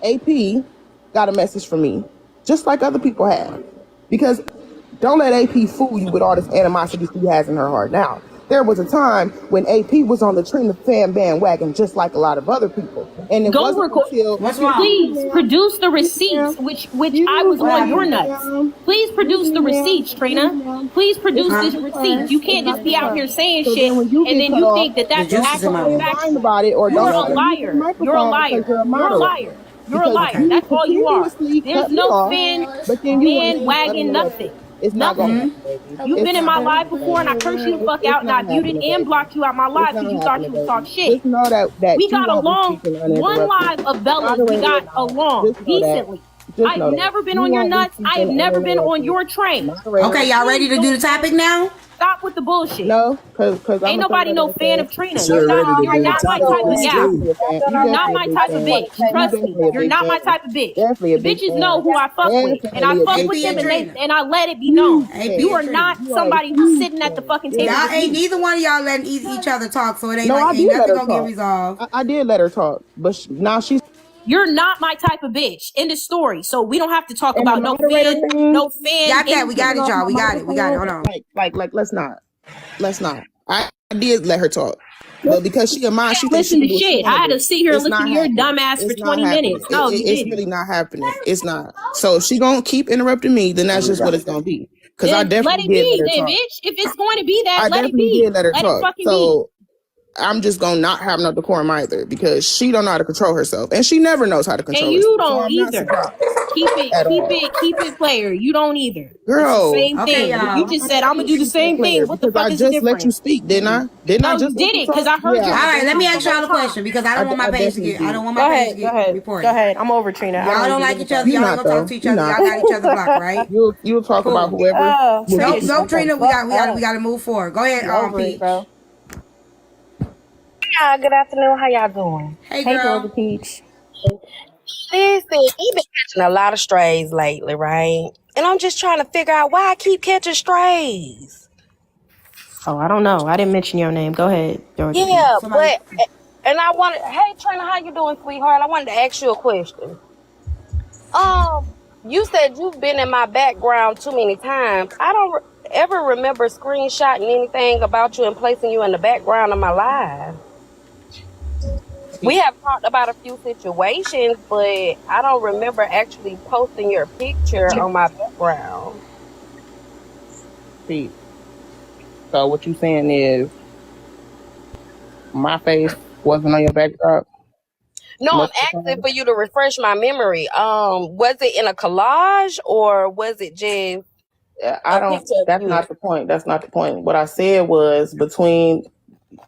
AP got a message from me, just like other people have. Because don't let AP fool you with all this animosity she has in her heart. Now, there was a time when AP was on the Trina fan bandwagon, just like a lot of other people, and it Go wasn't record. until What's wrong? Please produce the receipts, which I was on your nuts. Please produce the receipts, Trina. Please produce this receipt. You can't just be out here saying shit and then you think that that's actually factual. about it, or You're don't a liar. You're a liar. You're a liar. You're a liar. That's all you are. There's no bandwagon, nothing. It's not gonna happen, baby. You've been in my live before and I cursed you the fuck out and I muted and blocked you out my live because you thought you would talk shit. Just know that we got along. One live of Bella's, we got along decently. I've never been on your nuts. I have never been on your train. Okay, y'all ready to do the topic now? Stop with the bullshit. No, because ain't nobody no fan of Trina. Sure, You're not my type of gal. You're not my type of bitch. Trust me. You're not my type of bitch. The bitches know who I fuck with. And I fuck with them and I let it be known. You are not somebody who's sitting at the fucking table. Y'all ain't neither one of y'all letting each other talk, so it ain't nothing gonna get resolved. I did let her talk, but now she's... You're not my type of bitch. End of story. So we don't have to talk about no fan. Got that. We got it, y'all. We got it. Hold on. Like, let's not. I did let her talk, but because she a mine, she listen to shit. I had to sit here and listen to your dumb ass for 20 minutes. No, it's really not happening. It's not. So if she gonna keep interrupting me, then that's just what it's gonna be. Because I definitely did let her talk. Bitch. If it's going to be that, I let it be. Did let her talk. So be. I'm just gonna not have no decorum either because she don't know how to control herself, and she never knows how to control herself. And you don't either. Keep it, player. You don't either. Girl, it's the same thing. You just said I'm gonna do the same thing. What the fuck is the difference? I just let you speak, didn't I? No, you didn't, because I heard you. All right, let me ask y'all a question because I don't want my page to get. I don't want my page to get reported. Go ahead. I'm over, Trina. Y'all don't like each other. Y'all ain't gonna talk to each other. Y'all got each other blocked, right? You'll talk about whoever. No, Trina. We gotta move forward. Go ahead, Pete. Yeah, good afternoon. How y'all doing? Hey, girl. Peach. Listen, we've been catching a lot of strays lately, right? And I'm just trying to figure out why I keep catching strays. Oh, I don't know. I didn't mention your name. Go ahead, Georgia. Yeah, and I wanted, hey, Trina, how you doing, sweetheart? I wanted to ask you a question. You said you've been in my background too many times. I don't ever remember screenshotting anything about you and placing you in the background of my live. We have talked about a few situations, but I don't remember actually posting your picture on my background. See, so what you saying is my face wasn't on your backdrop? No, I'm asking for you to refresh my memory. Was it in a collage or was it just? That's not the point. That's not the point. What I said was between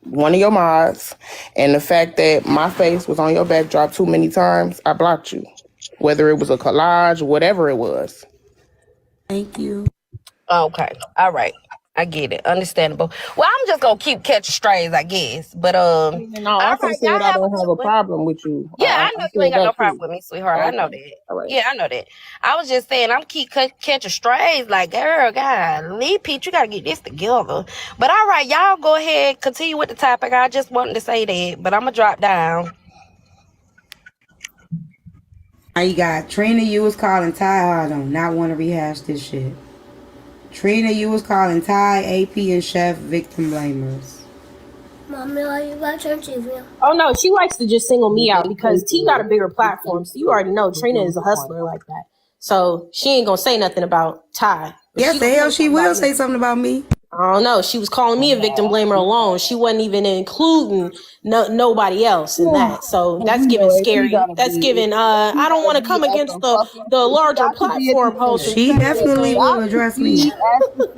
one of your mods and the fact that my face was on your backdrop too many times, I blocked you. Whether it was a collage, whatever it was. Thank you. Okay. All right. I get it. Understandable. Well, I'm just gonna keep catching strays, I guess. But no, I said I don't have a problem with you. Yeah, I know you ain't got no problem with me, sweetheart. I know that. Right. Yeah, I know that. I was just saying I'm keep catching strays. Like, girl, God, Lee Pete, you gotta get this together. But all right, y'all go ahead, continue with the topic. I just wanted to say that, but I'm gonna drop down. You got Trina. You was calling Ty. I don't not want to rehash this shit. Trina, you was calling Ty, AP, and Chef victim blamers. Mommy, are you watching TV? Oh no, she likes to just single me out because T got a bigger platform. So you already know Trina is a hustler like that. So she ain't gonna say nothing about Ty. Yes, the hell she will say something about me. I don't know. She was calling me a victim blamer alone. She wasn't even including nobody else in that. So that's giving scary. That's giving. I don't want to come against the larger platform host. She definitely will address me.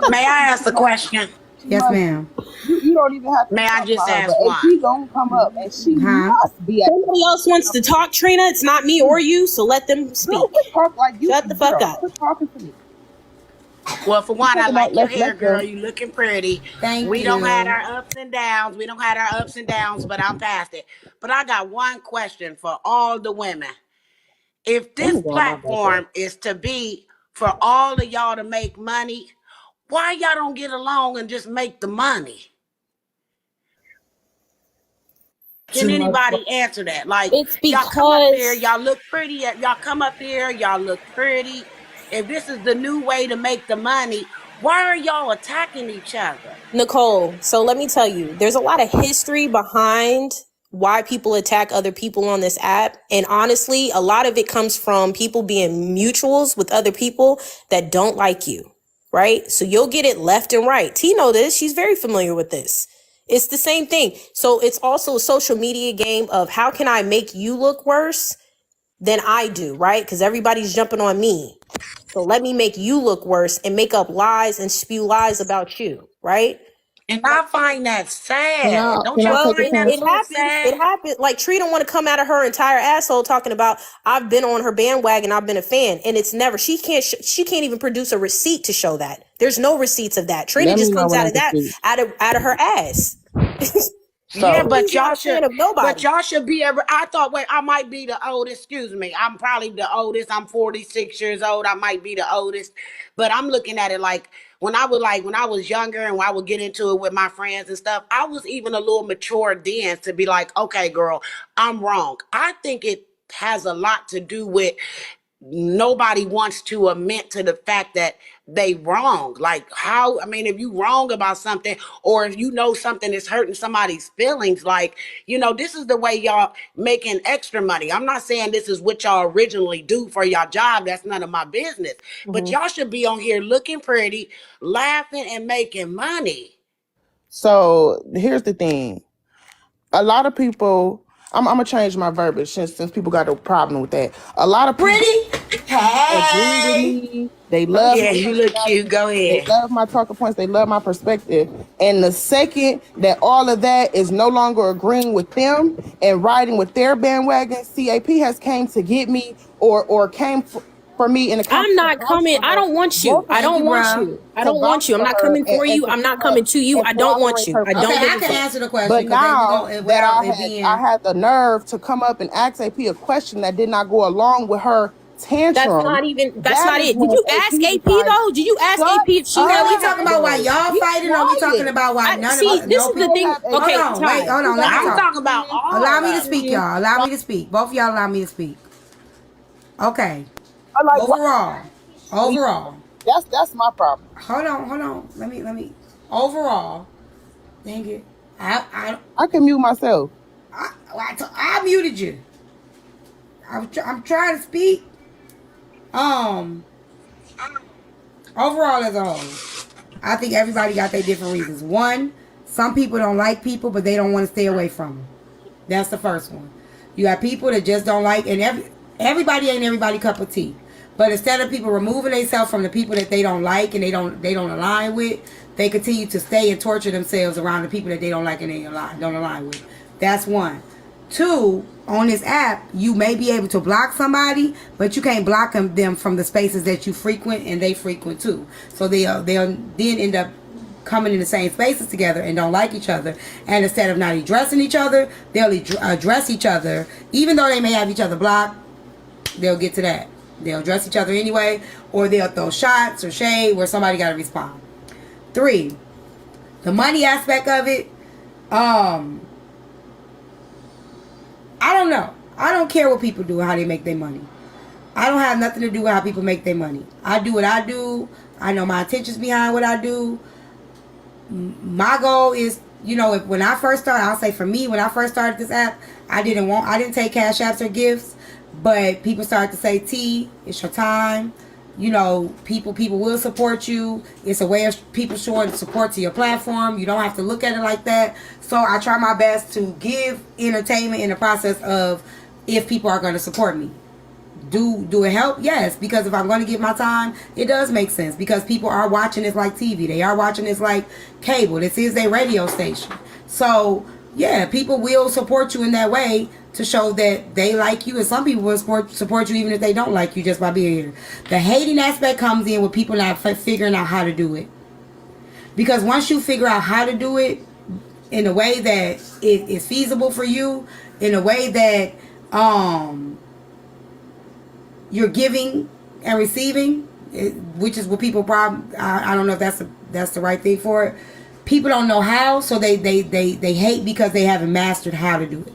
May I ask a question? Yes, ma'am. You don't even have to. May I just ask why? She gonna come up and she must be. Somebody else wants to talk, Trina. It's not me or you, so let them speak. Shut the fuck up. Quit talking to me. Well, for one, I like your hair, girl. You looking pretty. Thank you. We don't have our ups and downs. But I'm past it. But I got one question for all the women. If this platform is to be for all of y'all to make money, why y'all don't get along and just make the money? Can anybody answer that? Like, It's y'all come up here, because y'all look pretty. Y'all come up here, y'all look pretty. If this is the new way to make the money, why are y'all attacking each other? Nicole, so let me tell you, there's a lot of history behind why people attack other people on this app. And honestly, a lot of it comes from people being mutuals with other people that don't like you, right? So you'll get it left and right. T know this. She's very familiar with this. It's the same thing. So it's also a social media game of how can I make you look worse than I do, right? Because everybody's jumping on me. So let me make you look worse and make up lies and spew lies about you, right? And I find that sad. Don't Can I y'all Well, take a find that chance? it so happens. It sad? happens. Like Tree don't want to come out of her entire asshole talking about I've been on her bandwagon. I've been a fan, and it's never. She can't. She can't even produce a receipt to show that. There's no receipts of that. Trina Let me just know comes when out I of can that speak. out of her ass. Yeah, So She's not a fan of but nobody. y'all should be ever. I thought, wait, I might be the oldest. Excuse me, I'm probably the oldest. I'm 46 years old. I might be the oldest, but I'm looking at it like when I was younger and when I would get into it with my friends and stuff. I was even a little mature then to be like, okay, girl, I'm wrong. I think it has a lot to do with nobody wants to admit to the fact that they wrong. Like, how, I mean, if you wrong about something, or if you know something is hurting somebody's feelings, like, this is the way y'all making extra money. I'm not saying this is what y'all originally do for y'all job. That's none of my business. But y'all should be on here looking pretty, laughing, and making money. so here's the thing. A lot of people, I'm gonna change my verbiage since people got a problem with that. A lot of people Pretty? agree with Hey! me. They love Yeah, my you look cute. personality. Go They ahead. love my talking points. They love my perspective. And the second that all of that is no longer agreeing with them and riding with their bandwagon, CAP has came to get me or came for me in a I'm conversation not coming. for I her. don't want you. Both of I Thank them don't you, want bro. you. I to don't want vouch you. I'm for not her coming for and you. to I'm not come up coming to you. and I don't want corroborate you. her I don't Okay, give I a can perspective. fuck. answer the question But because then we now go that without it being. I had the nerve to come up and ask AP a question that did not go along with her tantrum, That's that not is it. Did when you ask AP AP decided, though? Did you ask shut AP if she Okay, are we knows? talking about why up, y'all be fighting, or are we talking quiet. about why I none of see. us, This no is the You people? thing. have a Hold Okay, on, wait, Ty. hold on, you let me have I'm talk. talking about Allow all me to of it. speak, y'all. Allow me to speak. Both of y'all allow me to speak. Okay. like what Overall. that's my problem. Hold on. Let me. Overall, dang it. I can mute myself. I muted you. I'm trying to speak. Um, Overall as a whole, I think everybody got their different reasons. One, some people don't like people, but they don't want to stay away from them. That's the first one. You got people that just don't like, and everybody ain't everybody cup of tea. But instead of people removing themselves from the people that they don't like and they don't align with, they continue to stay and torture themselves around the people that they don't like and they don't align with. That's one. Two, on this app, you may be able to block somebody, but you can't block them from the spaces that you frequent and they frequent too. So they'll then end up coming in the same spaces together and don't like each other. And instead of not addressing each other, they'll address each other. Even though they may have each other blocked, they'll get to that. They'll address each other anyway, or they'll throw shots or shade where somebody got to respond. Three, the money aspect of it, I don't know. I don't care what people do and how they make their money. I don't have nothing to do with how people make their money. I do what I do. I know my intentions behind what I do. My goal is, when I first started, I'll say for me, when I first started this app, I didn't take cash apps or gifts, but people started to say, T, it's your time. People will support you. It's a way of people showing support to your platform. You don't have to look at it like that. So I try my best to give entertainment in the process of if people are going to support me. Do it help? Yes, because if I'm going to give my time, it does make sense because people are watching this like TV. They are watching this like cable. This is their radio station. So yeah, people will support you in that way to show that they like you, and some people will support you even if they don't like you just by being here. The hating aspect comes in with people not figuring out how to do it. Because once you figure out how to do it in a way that it is feasible for you, in a way that you're giving and receiving, which is what people probably, I don't know if that's the right thing for it. people don't know how, so they hate because they haven't mastered how to do it.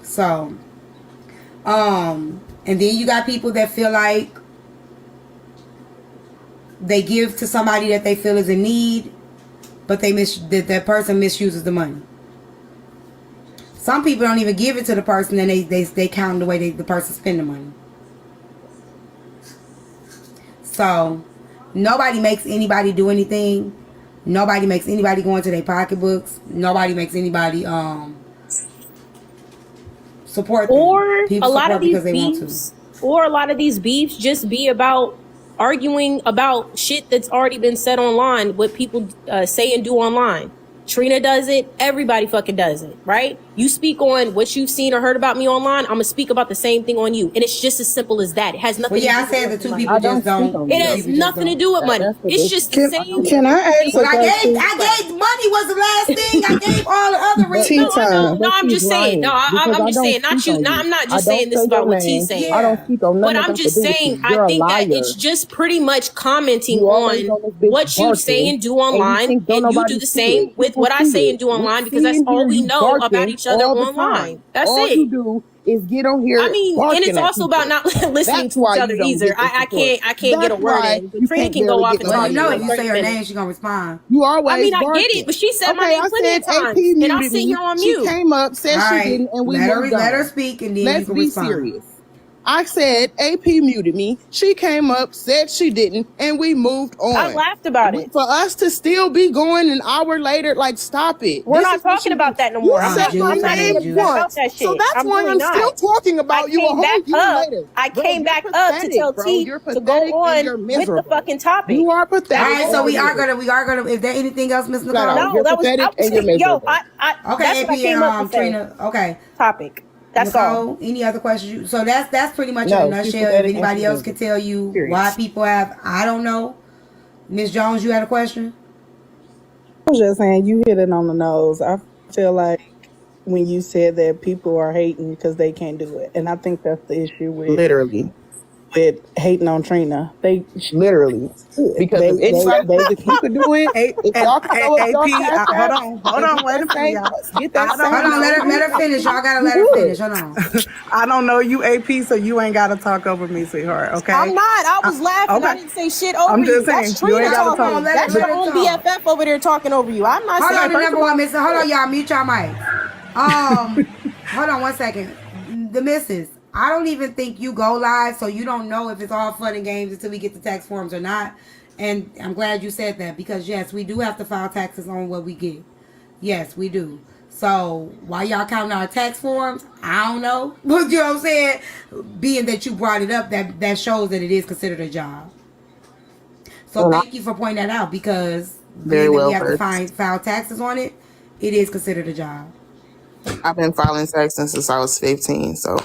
So, and then you got people that feel like they give to somebody that they feel is in need, but that person misuses the money. Some people don't even give it to the person, and they count the way the person spend the money. So, nobody makes anybody do anything. Nobody makes anybody go into their pocketbooks. Nobody makes anybody support them. Or people a lot support of these because they want beefs, to. or a lot of these beefs just be about arguing about shit that's already been said online, what people say and do online. Trina does it. Everybody fucking does it, right? You speak on what you've seen or heard about me online. I'm gonna speak about the same thing on you, and it's just as simple as that. It has nothing. Well, yeah, to do I said with the two money. people just don't. It has nothing to do with money. It's just the same. Can I ask But a I question? gave money was the last thing. I gave all the other reasons. No, I'm just saying. No, I'm just saying. Not you. No, I'm not just saying this about what T's saying. Yeah. I don't speak on none But of I'm them just abilities. saying, You're I a think that liar. it's just pretty much commenting You always on on this bitch what you say barking, and do and you online, think don't and you nobody do the see same it. with People what I see say it. and do We online, because see that's and all hear we you know about barking each other all the online. time. That's All it. you do is get on here I mean, and barking it's at also about people. not listening That's to why each you other don't either. get the support. I can't get a That's word why in. you Trina can't can go barely off get and no talk Well, you know, for if you 30 say her minutes. name, she gonna respond. You I always mean, I barking. get it, but she said my Okay, name I plenty said of times, AP and I muted sit me. here on She mute. came up, said All she right, didn't, and we let moved her on. speak, and then Let's you can be respond. serious. I said AP muted me. She came up, said she didn't, and we moved I on. laughed about it. For us to still be going an hour later, like, stop it. We're This not is what talking you about do. that no You more. I'm said not. my I'm not even name upset about once, that so shit. that's I'm why really I'm not. still talking I about you a came whole back year up. later. I Bro, came you're back up to tell pathetic, bro. T You're to go pathetic and you're on with the miserable. fucking topic. You are All pathetic. right, so over we are here. gonna. Is there anything else, Miss Flat out. Nicole? No, You're that was pathetic and you're yo. miserable. Okay, That's AP what I came up to and say. Trina. Okay, Topic. That's all. Nicole. Any other questions? So that's pretty much in a No, she's nutshell. If pathetic and anybody she's else can miserable. tell you Period. why people have, I don't know. Miss Jones, you had a question? I was just saying you hit it on the nose. I feel like when you said that people are hating because they can't do it, and I think that's the issue Literally. with hating on Trina. Literally. Because if anybody They you could do it, if y'all can throw up y'all cash app hold and on, wait a minute, y'all. get that I don't Hold same on, know. let her finish. Y'all gotta let You her good. finish. Hold on. I don't know you, AP, so you ain't gotta talk over me, sweetheart. Okay? I'm not. I was laughing. okay. I didn't say shit over I'm you. just That's saying, you Trina ain't gotta talking. talk. Let That's her your own talk. BFF over there talking over you. I'm not Hold saying. on, the number one, Miss. Hold on, y'all. Mute y'all mic. Hold on 1 second. The missus. I don't even think you go live, so you don't know if it's all fun and games until we get the tax forms or not. And I'm glad you said that because yes, we do have to file taxes on what we get. Yes, we do. So while y'all counting our tax forms, I don't know. But you know what I'm saying? Being that you brought it up, that shows that it is considered a job. So thank you for pointing that out because Very being that well we have to versed. file taxes on it, it is considered a job. I've been filing taxes since I was 15, so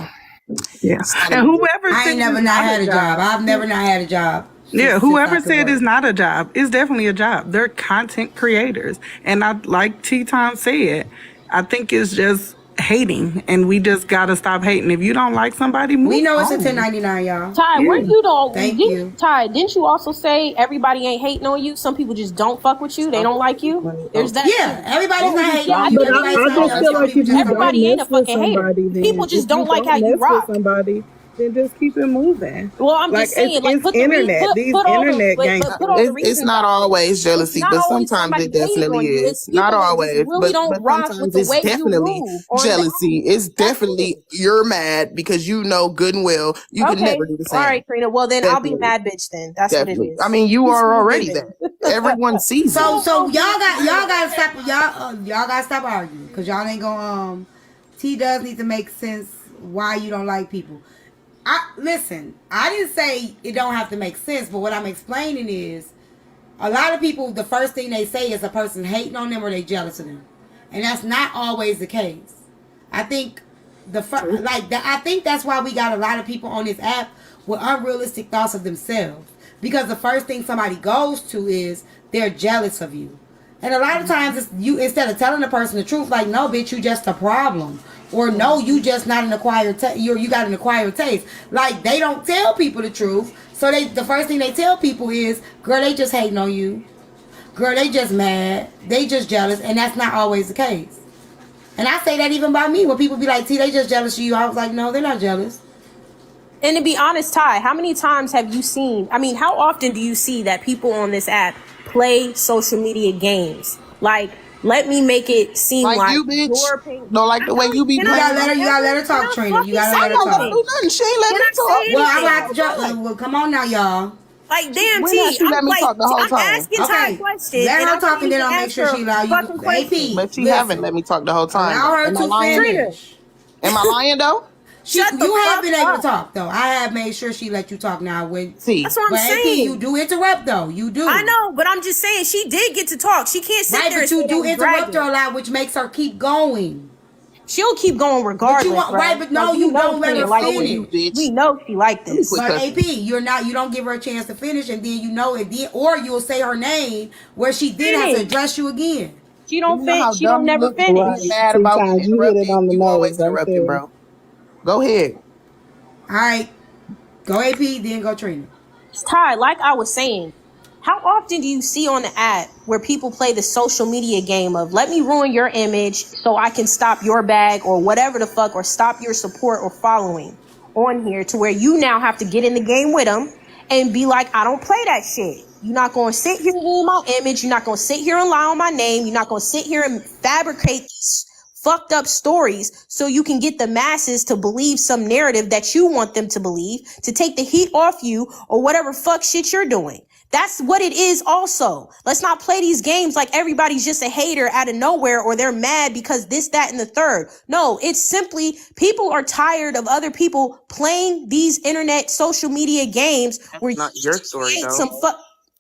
Yeah. And whoever I said ain't never it's not a had a job. I've never not had a job. Yeah, since whoever I could said work. it's not a job, it's definitely a job. They're content creators. And I like T-Tom said, I think it's just hating and we just gotta stop hating. If you don't like somebody, move We know it's a on. 1099, y'all. Ty, Yeah. weren't you don't Thank you. Ty, didn't you also say everybody ain't hating on you? Some people just don't fuck with you. They don't like you. There's that Yeah, too. everybody's not hating Yeah, on I you. But feel like Everybody's I not just hating feel on like people. if Just you don't don't everybody like ain't a mess with fucking hater. somebody, then People if just you don't like don't how you mess with rock. somebody, then just keep it moving. Well, I'm Like just saying, like it's put the internet. These put all the internet but put all the gangsters. it's reasons not out there. always It's jealousy, not but always sometimes somebody it hating definitely on you. It's is. Not people that just always, really don't but rock with sometimes the it's way you definitely move on the jealousy. app. It's That's definitely it. you're mad because you know good and well you can Okay. never do the All same. right, Trina. Well, then I'll be a Definitely, mad bitch then. That's what it definitely. I is. mean, you Peace are be already given. that. Everyone sees it. So y'all gotta stop y'all gotta stop arguing because y'all ain't gonna T does need to make sense why you don't like people. Listen, I didn't say it don't have to make sense, but what I'm explaining is a lot of people the first thing they say is a person hating on them or they jealous of them, and that's not always the case. I think I think that's why we got a lot of people on this app with unrealistic thoughts of themselves because the first thing somebody goes to is they're jealous of you. And a lot of times it's you instead of telling the person the truth, like, no, bitch, you just a problem. or no, you just not an acquired you got an acquired taste. Like they don't tell people the truth, so the first thing they tell people is, girl, they just hating on you, girl, they just mad, they just jealous, and that's not always the case. And I say that even by me, when people be like, T, they just jealous of you. I was like, no, they're not jealous. And to be honest, Ty, how many times have you seen, I mean, how often do you see that people on this app play social media games? Like, let me make it seem like you, bitch. you're paying. No, like the way you be. You gotta let her talk, Trina. You gotta let her talk. I don't do nothing. She ain't let me talk. Well, I'm gonna have to drop. Well, come on now, y'all. Like, damn, When T, has she let me talk the whole I'm time? asking Ty a question. Let her I'm talk, and then I'll asking make sure she allow you. AP, But she haven't let me talk the whole time. Allow her to finish. Am I lying though? You have been able to talk though. I have made sure she let you talk now. That's what I'm saying. AP, you do interrupt though. You do. I know, but I'm just saying she did get to talk. She can't sit there. But you do interrupt her a lot, which makes her keep going. She'll keep going regardless. But no, you don't let her finish. We know she like this. But AP, you don't give her a chance to finish, and then or you'll say her name where she then has to address you again. She don't finish. She don't never finish. Mad about you hit it on the nose, interrupting, bro. Go ahead. All right, go AP, then go Trina. Ty, like I was saying, how often do you see on the app where people play the social media game of let me ruin your image so I can stop your bag or whatever the fuck, or stop your support or following on here, to where you now have to get in the game with them and be like, I don't play that shit. You're not going to sit here and ruin my image. You're not going to sit here and lie on my name. You're not going to sit here and fabricate fucked up stories so you can get the masses to believe some narrative that you want them to believe, to take the heat off you or whatever fuck shit you're doing. That's what it is also. Let's not play these games like everybody's just a hater out of nowhere, or they're mad because this, that, and the third. No, it's simply people are tired of other people playing these internet social media games. That's where not your story though. Some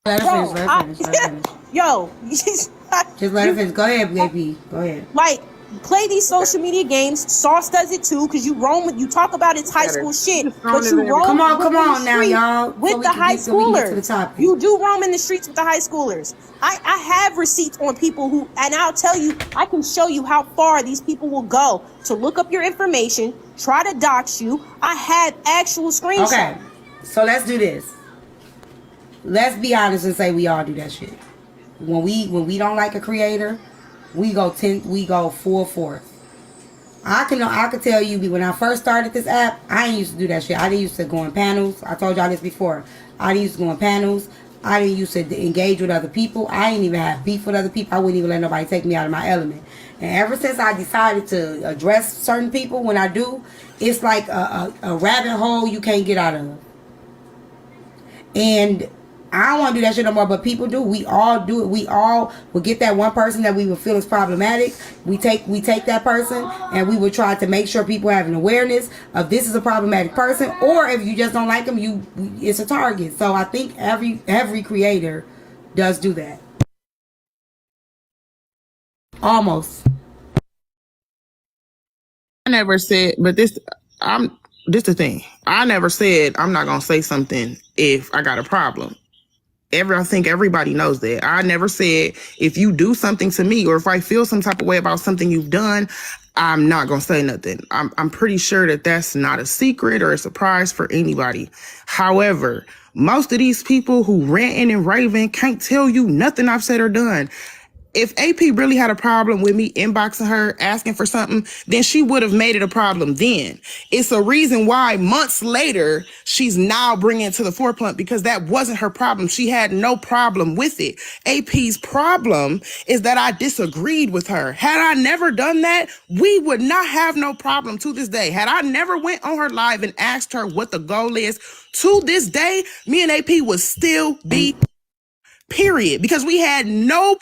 Let her finish. Yo, just let her finish. Go ahead, baby. Go ahead. Like, play these social media games. Sauce does it too, because you talk about its high school shit, but you roam. Come on now, y'all. With the high schoolers, you do roam in the streets with the high schoolers. I have receipts on people who, and I'll tell you, I can show you how far these people will go to look up your information, try to dox you. I had actual screenshots. Okay, so let's do this. Let's be honest and say we all do that shit. When we don't like a creator, we go full force. I can tell you, when I first started this app, I didn't used to do that shit. I didn't used to go in panels. I told y'all this before. I didn't used to go in panels. I didn't used to engage with other people. I didn't even have beef with other people. I wouldn't even let nobody take me out of my element. And ever since I decided to address certain people, when I do, it's like a rabbit hole you can't get out of. And I don't want to do that shit no more, but people do. We all do it. We all will get that one person that we would feel is problematic. We take that person, and we would try to make sure people have an awareness of this is a problematic person, or if you just don't like them, it's a target. So I think every creator does do that. Almost. I never said, but this the thing. I never said I'm not gonna say something if I got a problem. I think everybody knows that. I never said if you do something to me or if I feel some type of way about something you've done, I'm not going to say nothing. I'm pretty sure that that's not a secret or a surprise for anybody. However, most of these people who ranting and raving can't tell you nothing I've said or done. If AP really had a problem with me inboxing her, asking for something, then she would have made it a problem then. It's a reason why months later, she's now bringing it to the forefront, because that wasn't her problem. She had no problem with it. AP's problem is that I disagreed with her. Had I never done that, we would not have no problem to this day. Had I never went on her live and asked her what the goal is, to this day, me and AP would still be, period, because we had no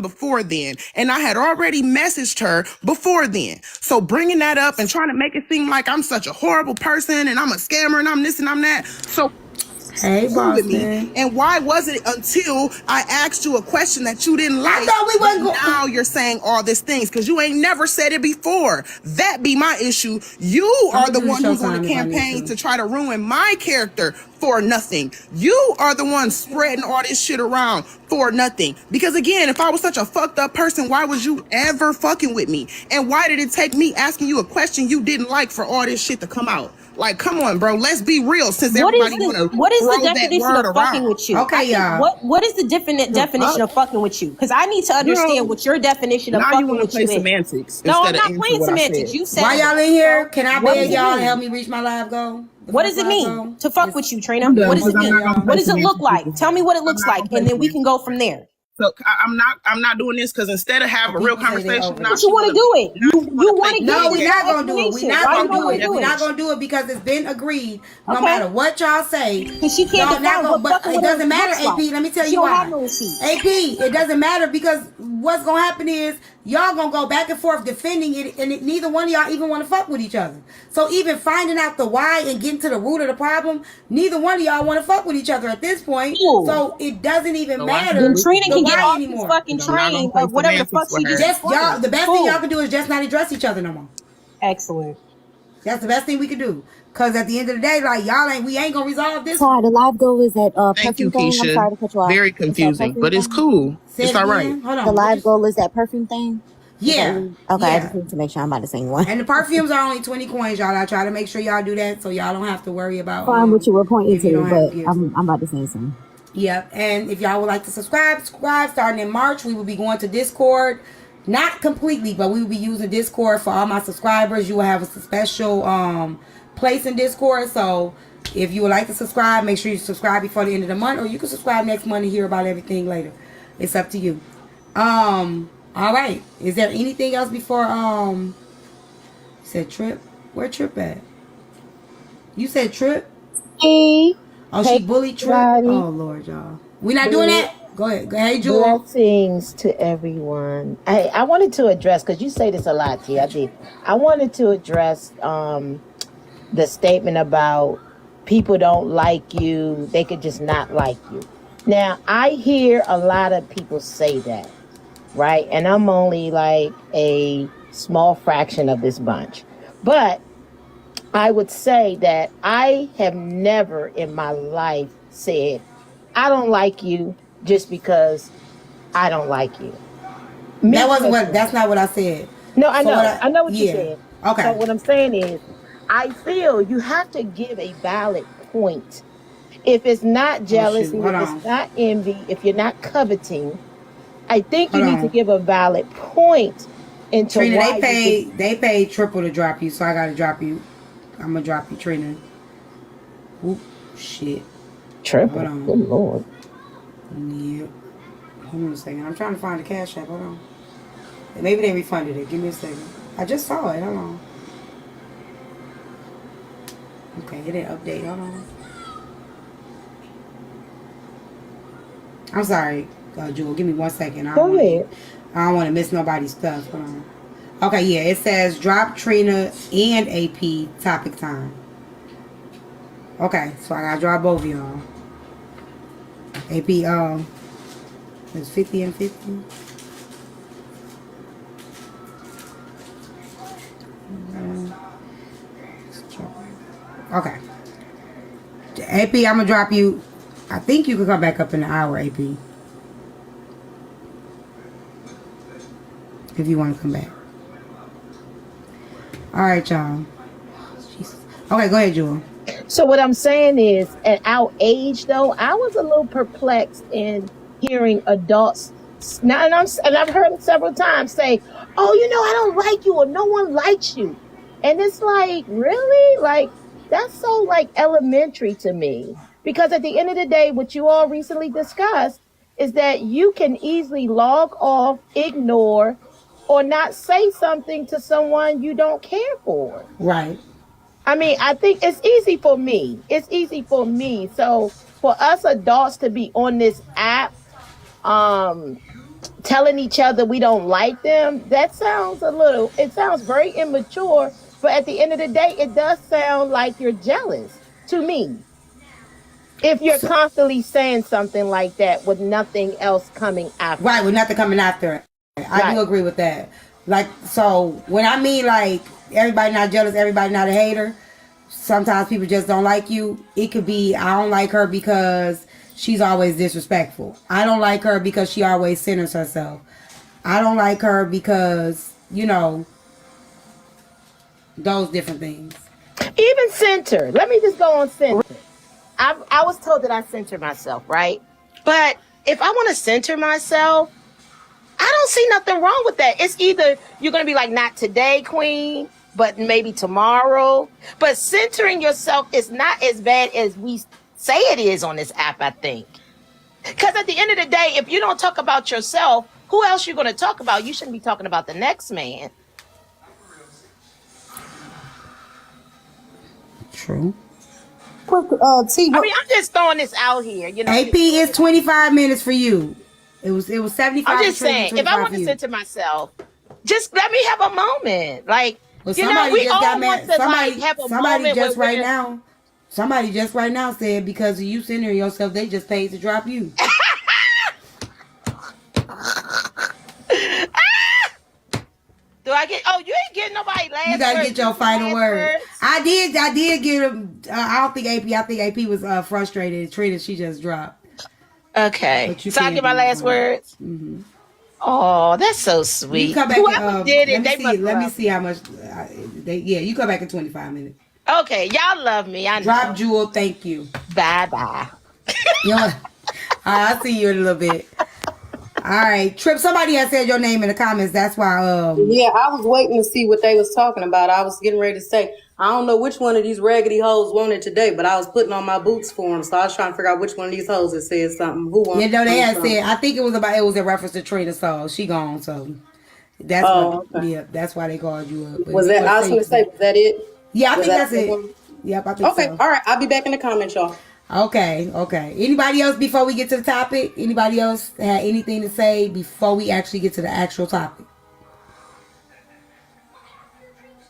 before then, and I had already messaged her before then. So bringing that up and trying to make it seem like I'm such a horrible person and I'm a scammer and I'm this and I'm that. So hey, Boston. And why was it until I asked you a question that you didn't like? I thought we wasn't now you're saying all these things because you ain't never said it before. That be my issue. You are the one who's on the campaign to try to ruin my character for nothing. You are the one spreading all this shit around for nothing. Because again, if I was such a fucked up person, why was you ever fucking with me? And why did it take me asking you a question you didn't like for all this shit to come out? Like, come on, bro. Let's be real. Since everybody want to what is throw the that definition word of fucking around. with you? Okay, y'all. What is the definition of fucking with you? Because I need to understand what your definition of Now you fucking want to with play you is. semantics No, I'm instead of not answer playing what I semantics. said. You said. Why y'all in here? Can I What beg does it y'all to mean? help me reach my live goal? What does it mean to fuck with you, Trina? What does it Because I'm mean? not gonna What play does it look semantics with like? you. Tell me what it looks I'm not like, gonna play and then we semantics. can go from there. So I'm not doing this because instead of have a real People say they conversation, over now this. But you want to do it. now she You wanna want play to No, give we're this not gonna do it. We're explanation. not Why you gonna don't do want it. to do We're it? not gonna do it because it's been agreed. No Okay. matter what y'all say, Because she can't y'all not define gonna. what But fucking it with her doesn't matter, looks like. AP. Let me tell She you don't why. have no receipts. AP, it doesn't matter because what's gonna happen is y'all gonna go back and forth defending it, and neither one of y'all even want to fuck with each other. So even finding out the why and getting to the root of the problem, neither one of y'all want to fuck with each other at this point. Ooh. So it doesn't even So I matter Then we Trina the can get why off this anymore. fucking I'm not gonna train play of whatever the fuck semantics with she just her. Just y'all, explained. the best thing y'all can do is just not address each other no more. Excellent. That's the best thing we can do. Cause at the end of the day, like we ain't gonna resolve this. Sorry, the live goal is that Thank you, perfume thing. I'm Keisha. sorry to cut you off. Very Is that confusing, perfume but it's thing? cool. Say It's it all right. again. Hold on. The live goal is that perfume thing. Yeah. Okay, I just Yeah. need to make sure I'm about to sing one. And the perfumes are only 20 coins, y'all. I try to make sure y'all do that so y'all don't have to worry about Fine, what you were pointing if you to, don't have but gifts. I'm about to sing some. Yep. And if y'all would like to subscribe. Starting in March, we will be going to Discord. Not completely, but we will be using Discord for all my subscribers. You will have a special place in Discord. So if you would like to subscribe, make sure you subscribe before the end of the month, or you can subscribe next month and hear about everything later. It's up to you. All right. Is there anything else before you said Trip? Where Trip at? You said Trip? Hey, Oh, hey, she bullied Trip? everybody. Oh, Lord, y'all. We not doing that? Go ahead. Hey, Jewel. Blessings to everyone. I wanted to address, because you say this a lot, T. I wanted to address the statement about people don't like you, they could just not like you. Now, I hear a lot of people say that, right? And I'm only like a small fraction of this bunch. But I would say that I have never in my life said, I don't like you just because I don't like you. That's not what I said. No, I So know. I know what you yeah. said. Okay. So what I'm saying is, I feel you have to give a valid point. If it's not jealousy, Hold if it's on. not envy, if you're not coveting, I think you Hold need to on. give a valid point into Trina, why they paid triple to drop you, so I gotta drop you. I'm gonna drop you, Trina. Oop, shit. triple. Hold on. Good Lord. Yep. Hold on a second. I'm trying to find the cash app. Hold on. Maybe they refunded it. Give me a second. I just saw it. Hold on. Okay, it didn't update. Hold on. I'm sorry, Jewel. Give me 1 second. I don't want to miss nobody's stuff. Hold on. Okay, yeah. It says drop Trina and AP topic time. Okay, so I gotta drop both of y'all. AP, it's 50 and 50. Okay. AP, I'm gonna drop you. I think you can come back up in an hour, AP. If you want to come back. All right, y'all. Jesus. Okay, go ahead, Jewel. So what I'm saying is, at our age, though, I was a little perplexed in hearing adults now, and I've heard it several times say, "Oh, I don't like you," or "No one likes you," and it's like, really, like that's so like elementary to me. Because at the end of the day, what you all recently discussed is that you can easily log off, ignore, or not say something to someone you don't care for. Right. I mean, I think it's easy for me. It's easy for me. So for us adults to be on this app, telling each other we don't like them, it sounds very immature. But at the end of the day, it does sound like you're jealous to me. If you're constantly saying something like that with nothing else coming after. Right, with nothing coming after it. I do agree with that. Like, so when I mean like everybody not jealous, everybody not a hater, sometimes people just don't like you. It could be, I don't like her because she's always disrespectful. I don't like her because she always centers herself. I don't like her because, you know, those different things. Even center. Let me just go on center. I was told that I center myself, right? But if I want to center myself, I don't see nothing wrong with that. It's either you're going to be like, not today, queen, but maybe tomorrow. But centering yourself is not as bad as we say it is on this app, I think. Because at the end of the day, if you don't talk about yourself, who else you going to talk about? You shouldn't be talking about the next man. True. I mean, I'm just throwing this out here. You know, AP is 25 minutes for you. It was 75. I'm just saying, if I want to center myself, just let me have a moment. Like, well, you know, we all want to like have a moment just right now. Somebody just right now said because of you centering yourself, they just paid to drop you. Do I get? Oh, you ain't getting nobody last. You gotta get your final word. I did get him. I don't think AP. I think AP was frustrated. Trina, she just dropped. Okay, so I get my last words. Mm-hmm. Oh, that's so sweet. You come back. Whoever did it, let me see how much. You come back in 25 minutes. Okay, y'all love me. I know. Drop Jewel. Thank you. Bye. I'll see you in a little bit. All right, Trip. Somebody has said your name in the comments. That's why. Yeah, I was waiting to see what they was talking about. I was getting ready to say, I don't know which one of these raggedy hoes wanted today, but I was putting on my boots for them, so I was trying to figure out which one of these hoes that said something. Who wanted? Yeah, no, they had said. I think it was in reference to Trina. So she gone. So that's okay. Yeah, that's why they called you up. But was that? I was going to say, was that it? Yeah, I think that's it. Yep, I think so. Okay, all right. I'll be back in the comments, y'all. Okay. Anybody else before we get to the topic? Anybody else had anything to say before we actually get to the actual topic?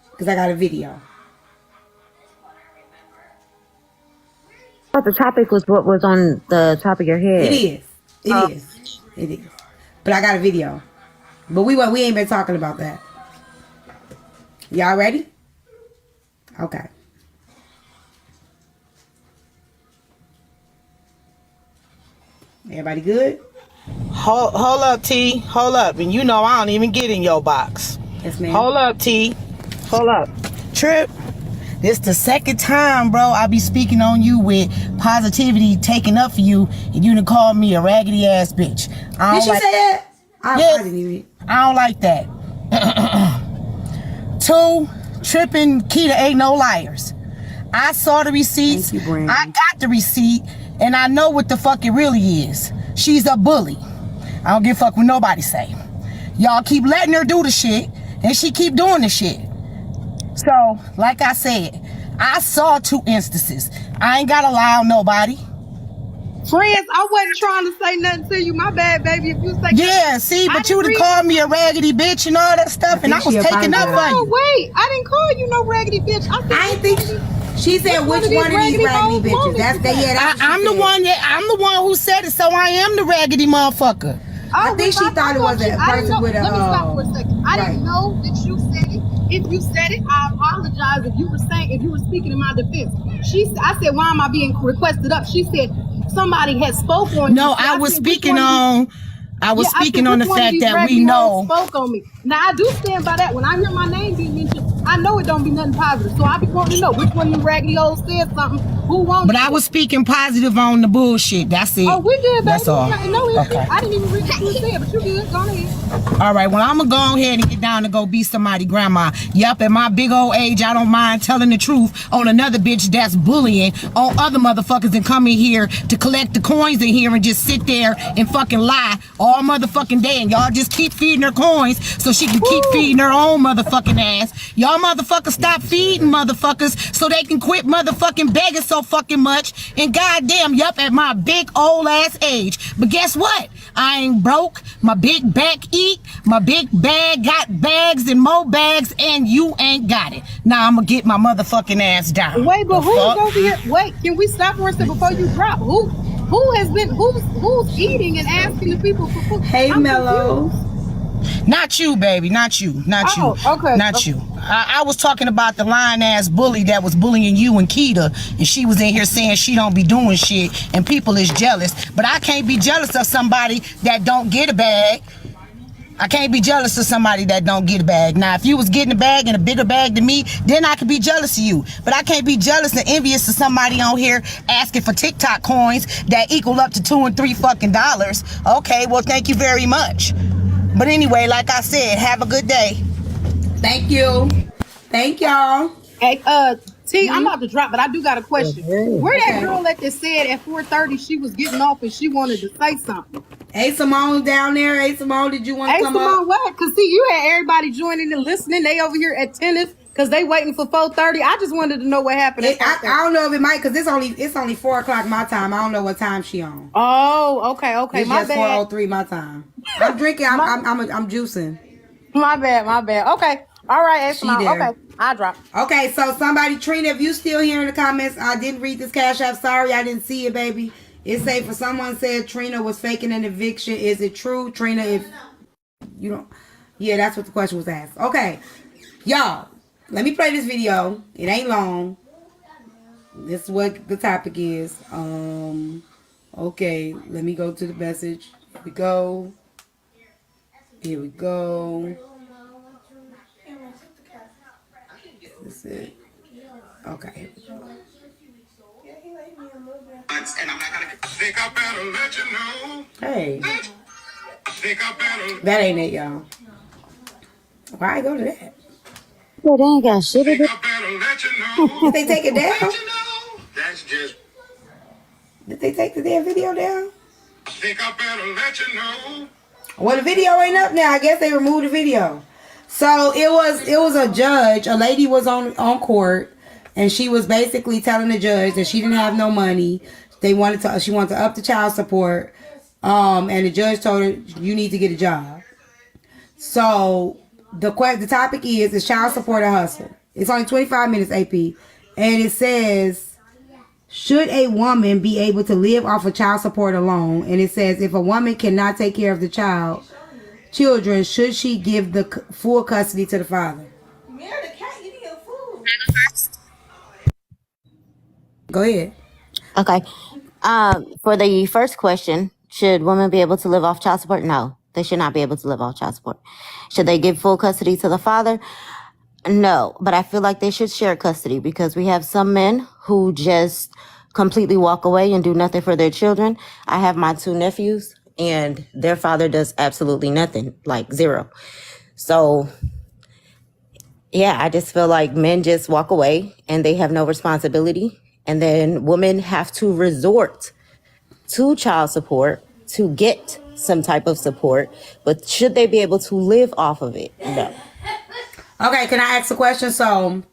Because I got a video. But the topic was what was on the top of your head. It is. But I got a video. But we ain't been talking about that. Y'all ready? Okay. Everybody good? Hold up, T. Hold up. And you know I don't even get in your box. Yes, ma'am. Hold up, T. Hold up. Trip, this the second time, bro, I be speaking on you with positivity taken up for you, and you done called me a raggedy ass bitch. Did she say that? I didn't even. I don't like that. 2, Trip and Keita ain't no liars. I saw the receipts. Thank you, Brandon. I got the receipt. And I know what the fuck it really is. She's a bully. I don't give a fuck what nobody say. Y'all keep letting her do the shit, and she keep doing the shit. So, like I said, I saw 2 instances. I ain't gotta lie on nobody. Friends, I wasn't trying to say nothing to you. My bad, baby. If you say yeah, see, but you done called me a raggedy bitch and all that stuff, and I was taking up for you. Wait, I didn't call you no raggedy bitch. I ain't think she said which one of these raggedy bitches. I'm the one who said it, so I am the raggedy motherfucker. I think she thought it was a person with a. Let me stop for a second. I didn't know that you said it. If you said it, I apologize. If you were speaking in my defense. I said, why am I being requested up? She said somebody had spoke on you. No, I was speaking on the fact that we know. Spoke on me. Now I do stand by that. When I hear my name being mentioned, I know it don't be nothing positive. So I be wanting to know which one of you raggedy hoes said something. Who won't? But I was speaking positive on the bullshit. That's it. Oh, we did, baby. That's all. No issue. Okay. I didn't even read what you said, but you did. Go ahead. All right, well, I'm going to go ahead and get down and go be somebody grandma. Yup, at my big old age, I don't mind telling the truth on another bitch that's bullying on other motherfuckers and come in here to collect the coins in here and just sit there and fucking lie all motherfucking day. And y'all just keep feeding her coins so she can keep feeding her own motherfucking ass. Y'all motherfuckers stop feeding motherfuckers so they can quit motherfucking begging so fucking much. And goddamn, yup, at my big old ass age. But guess what? I ain't broke. My big back eat. My big bag got bags and more bags, and you ain't got it. Now I'm gonna get my motherfucking ass down. Wait, but who's over here? Wait, can we stop for a second before you drop? Who's eating and asking the people for food? Hey, Mellow. Not you, baby. Not you. Okay. Not you. I was talking about the lying ass bully that was bullying you and Keita, and she was in here saying she don't be doing shit, and people is jealous. But I can't be jealous of somebody that don't get a bag. I can't be jealous of somebody that don't get a bag. Now, if you was getting a bag and a bigger bag than me, then I could be jealous of you. But I can't be jealous and envious of somebody on here asking for TikTok coins that equal up to $2 and $3 fucking dollars. Okay, well, thank you very much. But anyway, like I said, have a good day. Thank you. Thank y'all. Hey, T, I'm about to drop, but I do got a question. Where that girl that said at 4:30 she was getting off and she wanted to say something? Hey, Simone down there. Hey, Simone, did you want to come up? Hey, Simone, what? Because, see, you had everybody joining and listening. They over here attentive because they waiting for 4:30. I just wanted to know what happened. I don't know if it might, because it's only 4 o'clock my time. I don't know what time she on. Oh, okay. It's my just bad. 4:03 my time. I'm drinking. I'm juicing. My bad. Okay. All right, Simone. Okay, I drop. Okay, so somebody, Trina, if you still here in the comments, I didn't read this Cash App. Sorry, I didn't see it, baby. It say for someone said Trina was faking an eviction. Is it true, Trina? If you don't, yeah, that's what the question was asked. Okay, y'all, let me play this video. It ain't long. This is what the topic is. Okay, let me go to the message. Here we go. Here we go. This is it. Okay. And I'm not gonna think I better let you know. Hey. That ain't it, y'all. Why I go to that? Well, they ain't got shit to do. Did they take it down? That's just. Did they take the damn video down? I think I better let you know. Well, the video ain't up now. I guess they removed the video. So it was a judge. A lady was on court, and she was basically telling the judge that she didn't have no money. She wanted to up the child support. And the judge told her, you need to get a job. So the topic is child support a hustle? It's only 25 minutes, AP. And it says, should a woman be able to live off of child support alone? And it says, if a woman cannot take care of the children, should she give the full custody to the father? Go ahead. Okay. For the first question, should women be able to live off child support? No, they should not be able to live off child support. Should they give full custody to the father? No, but I feel like they should share custody because we have some men who just completely walk away and do nothing for their children. I have my 2 nephews and their father does absolutely nothing, like zero. So yeah, I just feel like men just walk away and they have no responsibility. And then women have to resort to child support to get some type of support. But should they be able to live off of it? No. Okay, can I ask a question? So,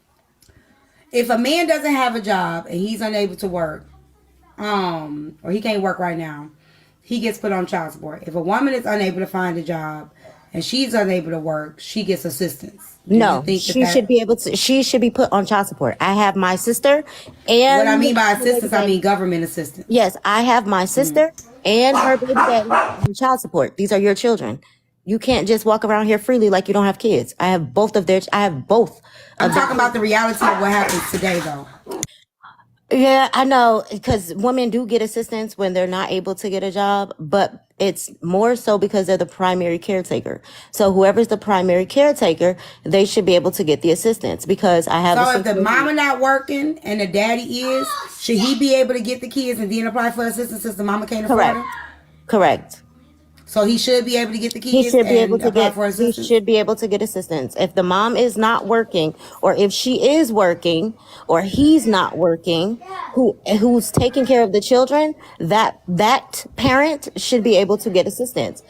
if a man doesn't have a job and he's unable to work, or he can't work right now, he gets put on child support. If a woman is unable to find a job and she's unable to work, she gets assistance. No, she should be able to. She should be put on child support. I have my sister, and what I mean by assistance, I mean government assistance. Yes, I have my sister and her baby daddy on child support. These are your children. You can't just walk around here freely like you don't have kids. I have both of their. I have both. I'm talking about the reality of what happens today, though. Yeah, I know, because women do get assistance when they're not able to get a job, but it's more so because they're the primary caretaker. So whoever's the primary caretaker, they should be able to get the assistance because I have. So if the mama not working and the daddy is, should he be able to get the kids and then apply for assistance since the mama can't afford them? Correct. So he should be able to get the kids. He should be able to get. He should be able to get assistance. If the mom is not working, or if she is working, or he's not working, who's taking care of the children, that parent should be able to get assistance.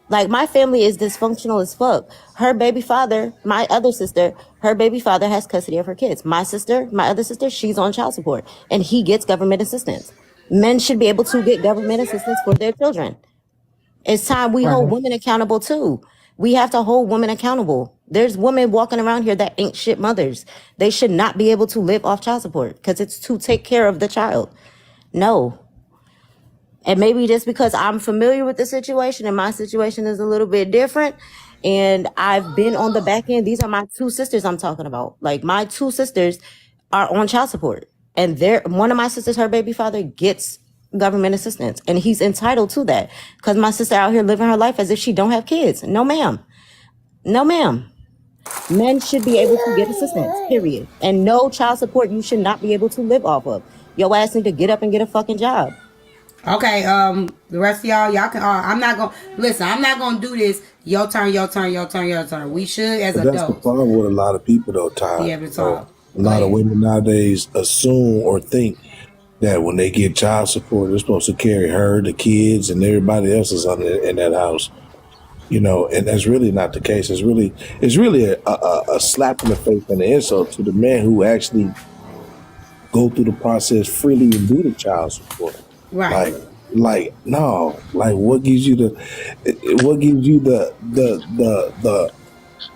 Like my family is dysfunctional as fuck. Her baby father, my other sister, her baby father has custody of her kids. My other sister, she's on child support, and he gets government assistance. Men should be able to get government assistance for their children. It's time we hold women accountable too. We have to hold women accountable. There's women walking around here that ain't shit mothers. They should not be able to live off child support because it's to take care of the child. No. And maybe just because I'm familiar with the situation and my situation is a little bit different, And I've been on the back end. These are my two sisters I'm talking about. Like, my two sisters are on child support. And one of my sisters, her baby father, gets government assistance. And he's entitled to that. Because my sister out here living her life as if she don't have kids. No, ma'am. No, ma'am. Men should be able to get assistance, period. And no child support you should not be able to live off of. Your ass need to get up and get a fucking job. Okay, the rest of y'all can. I'm not gonna do this. Your turn. We should, as But that's the adults, problem with a lot of people, though, Ty. be able to talk. A lot of women nowadays assume or think that when they get child support, they're supposed to carry her, the kids, and everybody else is in that house. You know, and that's really not the case. It's really a slap in the face and an insult to the men who actually go through the process freely and do the child support. Right. Like no. Like, what gives you the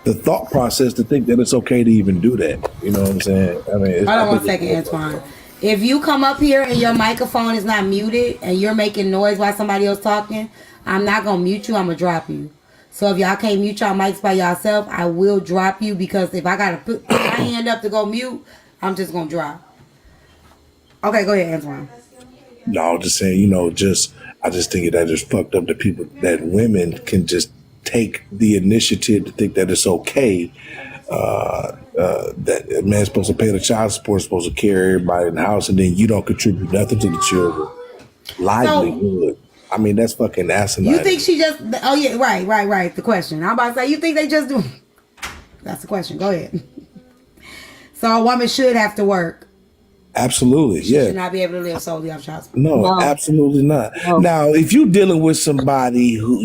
thought process to think that it's okay to even do that? You know what I'm saying? I mean, hold on 1 second, Antoine. If you come up here and your microphone is not muted and you're making noise while somebody else talking, I'm not gonna mute you. I'm gonna drop you. So if y'all can't mute y'all mics by yourself, I will drop you, because if I gotta put my hand up to go mute, I'm just gonna drop. Okay, go ahead, Antoine. No, I'm just saying, you know, I just think that it's fucked up that people, that women can just take the initiative to think that it's okay, that a man's supposed to pay the child support, supposed to carry everybody in the house, and then you don't contribute nothing to the children. Livelihood. I mean, that's fucking asinine. You think she just? Oh yeah, right. The question. I'm about to say, you think they just do? That's the question. Go ahead. So a woman should have to work. Absolutely, She yeah. should not be able to live solely off child support. No, absolutely not. No. Now, if you're dealing with somebody who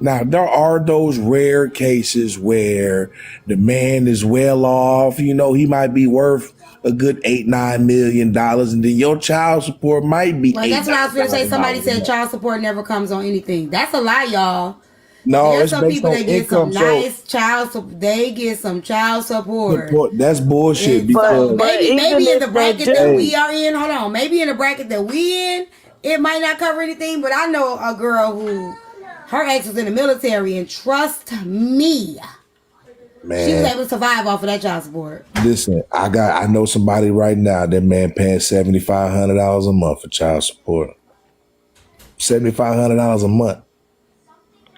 now there are those rare cases where the man is well off. You know, he might be worth a good $8-9 million, and then your child support might be. Well, that's what I was going to say. Somebody said child support never comes on anything. That's a lie, y'all. No, there's it's some based people on that get income, some nice child support. They get some child support. That's bullshit. Because maybe in the bracket that we are in, hold on. Maybe in the bracket that we in, it might not cover anything. But I know a girl who her ex was in the military, and trust me, man, she was able to survive off of that child support. Listen, I know somebody right now. That man paying $7,500 a month for child support. $7,500 a month.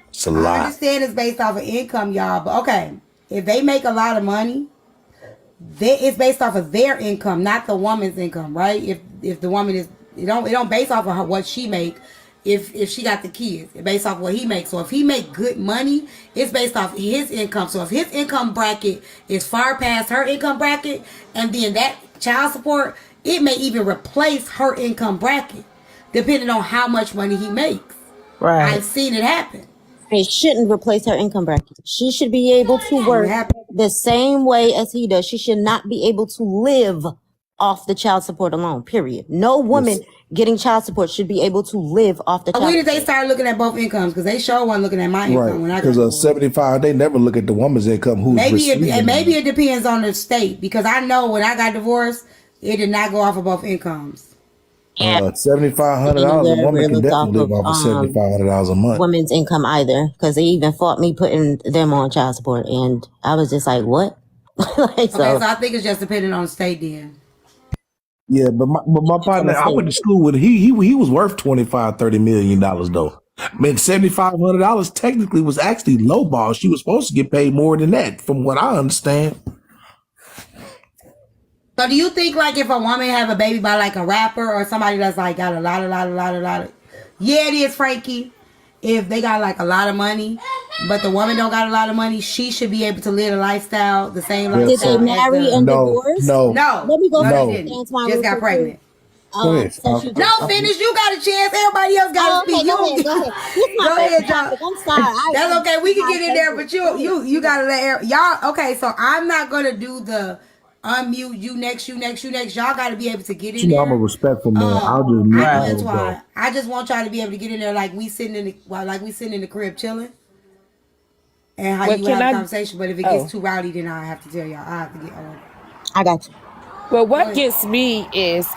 It's a lot. I understand it's based off of income, y'all, but okay, if they make a lot of money, it's based off of their income, not the woman's income, right? If the woman is, it don't base off of what she make. If she got the kids, it's based off what he makes. So if he make good money, it's based off his income. So if his income bracket is far past her income bracket, and then that child support, it may even replace her income bracket, depending on how much money he makes. Right. I've seen it happen. It shouldn't replace her income bracket. She should be able to work the same way as he does. She should not be able to live off the child support alone, period. No woman getting child support should be able to live off the child support. When did they start looking at both incomes? Because they sure wasn't looking at my income when I got because 75, they never look at the woman's income. Who's maybe it depends on the state, because I know when I got divorced, it did not go off of both incomes. $7,500 a woman can definitely live off of $7,500 a month. Women's income either, because they even fought me putting them on child support, and I was just like, what? So I think it's just depending on the state then. Yeah, but my partner, I went to school with, he was worth $25-30 million though. I mean, $7,500 technically was actually lowball. She was supposed to get paid more than that, from what I understand. So do you think, like, if a woman have a baby by like a rapper or somebody that's like got a lot of, yeah, it is, Frankie. If they got like a lot of money, but the woman don't got a lot of money, she should be able to live a lifestyle, the same lifestyle. Did they marry and divorce? No. Let me go first. Just got pregnant. Go ahead. No, finish. You got a chance. Everybody else got to speak. Go ahead, John. I'm sorry. That's okay. We can get in there, but you got to let y'all. Okay, so I'm not gonna do the unmute you next. Y'all got to be able to get in there. I'm a respectful man. I'll just mute that's why I just want y'all to be able to get in there, like we sitting in the crib chilling, and how you have a conversation. But if it gets too rowdy, then I have to tell y'all. I have to get on. I got you. But what gets me is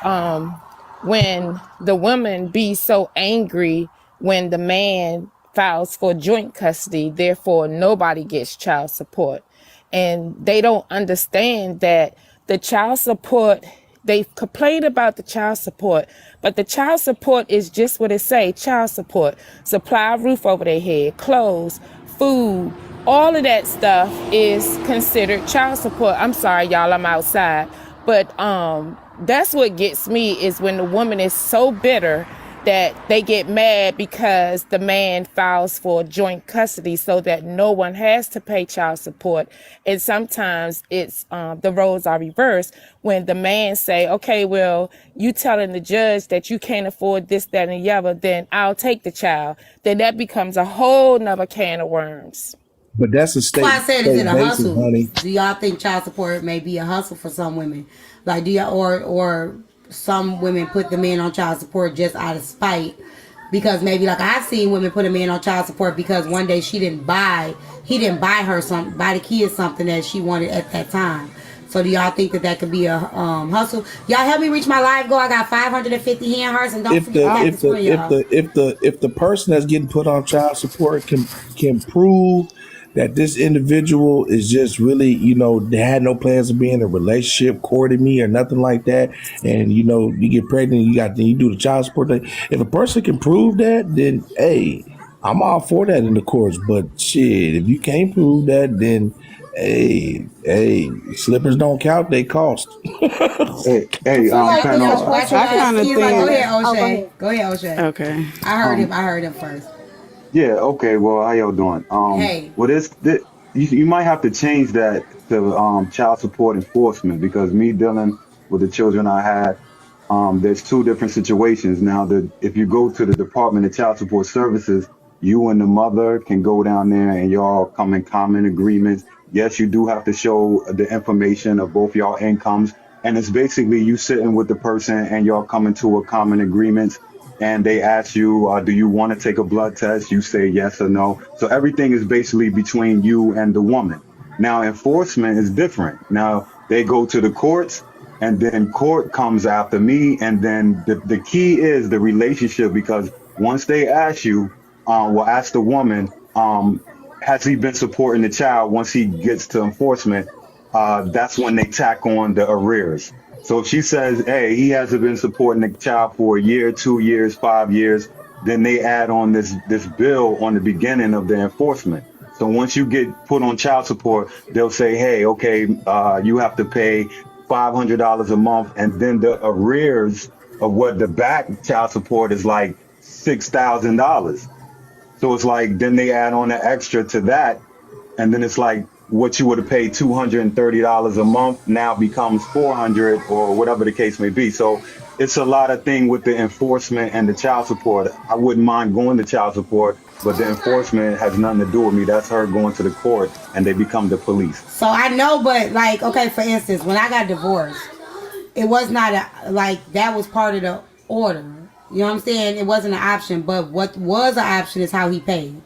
when the woman be so angry when the man files for joint custody, therefore nobody gets child support. And they don't understand that the child support, they complain about the child support, but the child support is just what it say, child support. Supply a roof over their head, clothes, food, all of that stuff is considered child support. I'm sorry, y'all, I'm outside. But that's what gets me is when the woman is so bitter that they get mad because the man files for joint custody so that no one has to pay child support. And sometimes it's the roles are reversed when the man say, okay, well, you telling the judge that you can't afford this, that, and the other, then I'll take the child. Then that becomes a whole nother can of worms. But that's a state. That's why I said, is it a basis, hustle? honey. Do y'all think child support may be a hustle for some women? Like, do y'all, or some women put the man on child support just out of spite? Because maybe, like, I've seen women put a man on child support because one day he didn't buy the kids something that she wanted at that time. So do y'all think that could be a hustle? Y'all help me reach my live goal. I got 550 hand hearts, and don't forget if the person that's getting put on child support can prove that this individual is just really, they had no plans of being in a relationship, courting me or nothing like that, and you get pregnant, you do the child support thing. If a person can prove that, then hey, I'm all for that in the courts. But shit, if you can't prove that, then hey, slippers don't count, they cost. I kind of think. Go ahead, O'Shea. Go ahead, O'Shea. Okay. I heard him first. Yeah, okay. Well, how y'all doing? Hey. Well, you might have to change that to child support enforcement, because me dealing with the children I had, there's two different situations. Now, if you go to the Department of Child Support Services, you and the mother can go down there and y'all come in common agreements. Yes, you do have to show the information of both y'all incomes, and it's basically you sitting with the person and y'all coming to a common agreement. And they ask you, do you want to take a blood test? You say yes or no. So everything is basically between you and the woman. Now, enforcement is different. Now, they go to the courts, and then court comes after me. And then the key is the relationship, because once they ask you, ask the woman, has he been supporting the child? Once he gets to enforcement, that's when they tack on the arrears. So if she says, hey, he hasn't been supporting the child for a year, 2 years, 5 years, then they add on this bill on the beginning of the enforcement. So once you get put on child support, they'll say, hey, okay, you have to pay $500 a month. And then the arrears of what the back child support is like $6,000. So it's like, then they add on an extra to that. And then it's like, what you would have paid $230 a month now becomes $400, or whatever the case may be. So it's a lot of thing with the enforcement and the child support. I wouldn't mind going to child support, but the enforcement has nothing to do with me. That's her going to the court, and they become the police. So I know, but like, okay, for instance, when I got divorced, it was not that was part of the order. You know what I'm saying? It wasn't an option, but what was an option is how he paid.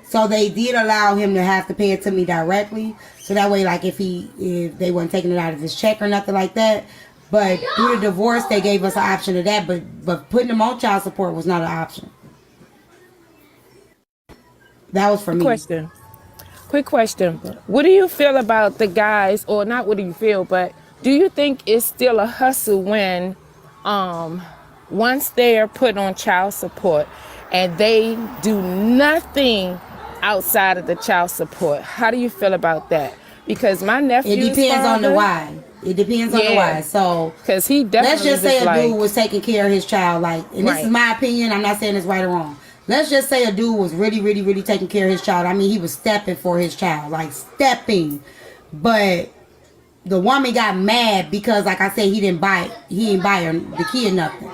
So they did allow him to have to pay it to me directly. So that way, like, if they weren't taking it out of his check or nothing like that. But through the divorce, they gave us an option of that. But putting him on child support was not an option. That was for me. Quick question. What do you feel about the guys, or not what do you feel, but do you think it's still a hustle when once they're put on child support and they do nothing outside of the child support? How do you feel about that? Because my nephew, it depends on the why. It depends on the why. So, because he definitely, let's just say a dude was taking care of his child, like, and this is my opinion. I'm not saying it's right or wrong. Let's just say a dude was really, really, really taking care of his child. I mean, he was stepping for his child, like stepping. But the woman got mad because, like I said, he didn't buy her the kid nothing.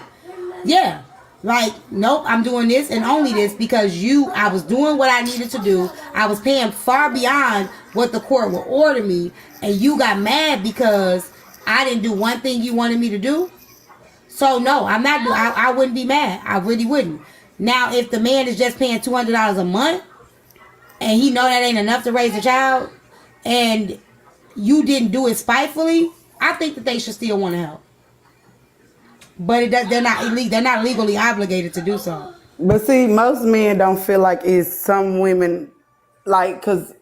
Yeah. Like, nope, I'm doing this and only this because I was doing what I needed to do. I was paying far beyond what the court would order me. And you got mad because I didn't do one thing you wanted me to do. So, no, I wouldn't be mad. I really wouldn't. Now, if the man is just paying $200 a month and he know that ain't enough to raise a child and you didn't do it spitefully, I think that they should still want to help. But they're not legally obligated to do so. But see, most men don't feel like it's some women, like, because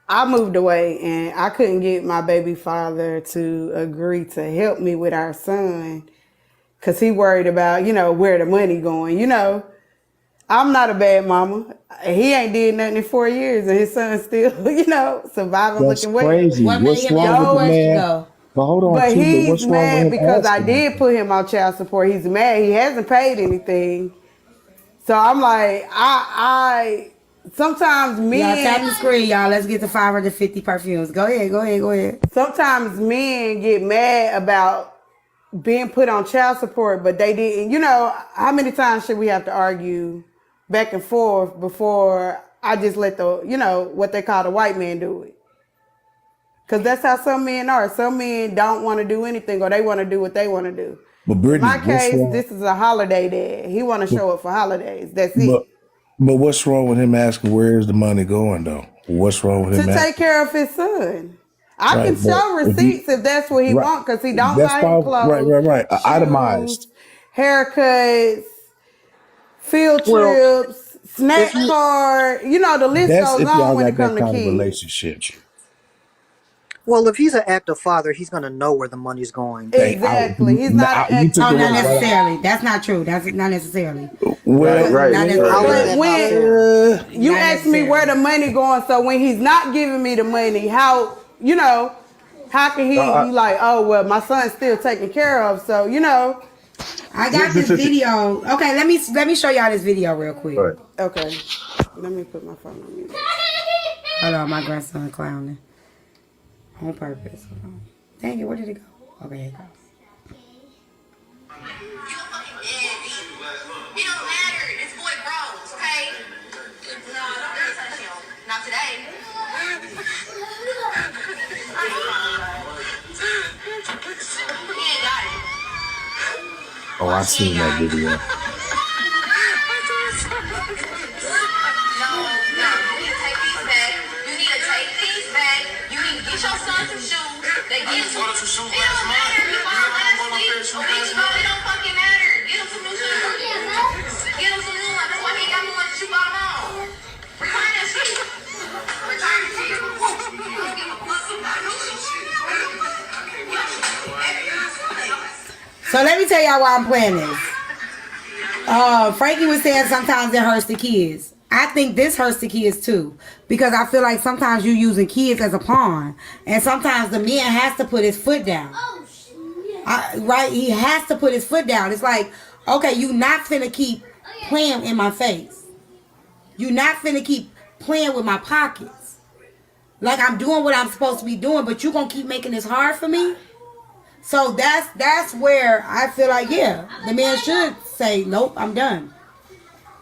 I moved away and I couldn't get my baby father to agree to help me with our son because he worried about, where the money going. I'm not a bad mama. He ain't did nothing in 4 years and his son's still, surviving, That's looking well. crazy. What made What's him wrong ask with the the question man? though? But hold on, But too. But he's what's wrong with mad him because I asking? did put him on child support. He's mad. He hasn't paid anything. So I'm like, I sometimes Y'all tap men the screen, y'all. Let's get to 550 perfumes. Go ahead. sometimes men get mad about being put on child support, but they didn't. How many times should we have to argue back and forth before I just let what they call the white man do it? Because that's how some men are. Some men don't want to do anything, or they want to do what they want to do. But In Brittany, my what's case, wrong? this is a holiday dad. He want to But show up for holidays. That's but it. but what's wrong with him asking where is the money going though? What's wrong with To him take asking? care of his son. I Right, can but show if he receipts if that's what he right, wants, because he don't that's buy him fine. Right, clothes, right, right. shoes, Itemized. haircuts, field Well, trips, if snack you card. The list That's goes if on y'all when it got that comes to kind of kids. relationship. well, if he's an active father, he's gonna know where the money's going. Hey, Exactly. He's not an you took active Oh, the not words right father. necessarily. That's not true. That's not necessarily. out. Well, Right, Not right, How is right. But necessarily. that not when fair? you Not ask me where the necessarily. money going, so when he's not giving me the money, how can he I, be like, oh well, my son's still taken care of, so I here's got the this situation. video. Okay, let me show y'all this video real quick. Right. okay. Let me put my phone on mute. Hold on, my grandson clowning on purpose. Hold on. Dang it, where did it go? Okay, here it goes. It don't matter. This boy grows, okay? No, don't really touch him. Not today. He ain't got it. oh, I Watch, he ain't seen that got it. video. No, you need to take these back. You need to take these back. You need to get your son some shoes. They get some. It don't matter. You bought last week. A week ago, it don't fucking matter. Get him some new shoes. Get him some new ones. That's why he ain't got new ones that you bought him on. Return that shit. Return the shit. Don't give a fuck about no shit. So let me tell y'all why I'm playing this. Frankie was saying sometimes it hurts the kids. I think this hurts the kids too, because I feel like sometimes you're using kids as a pawn, and sometimes the man has to put his foot down. Right? He has to put his foot down. It's like, okay, you not finna keep playing in my face. You not finna keep playing with my pockets. Like I'm doing what I'm supposed to be doing, but you gonna keep making this hard for me. So that's where I feel like, yeah, the man should say, nope, I'm done.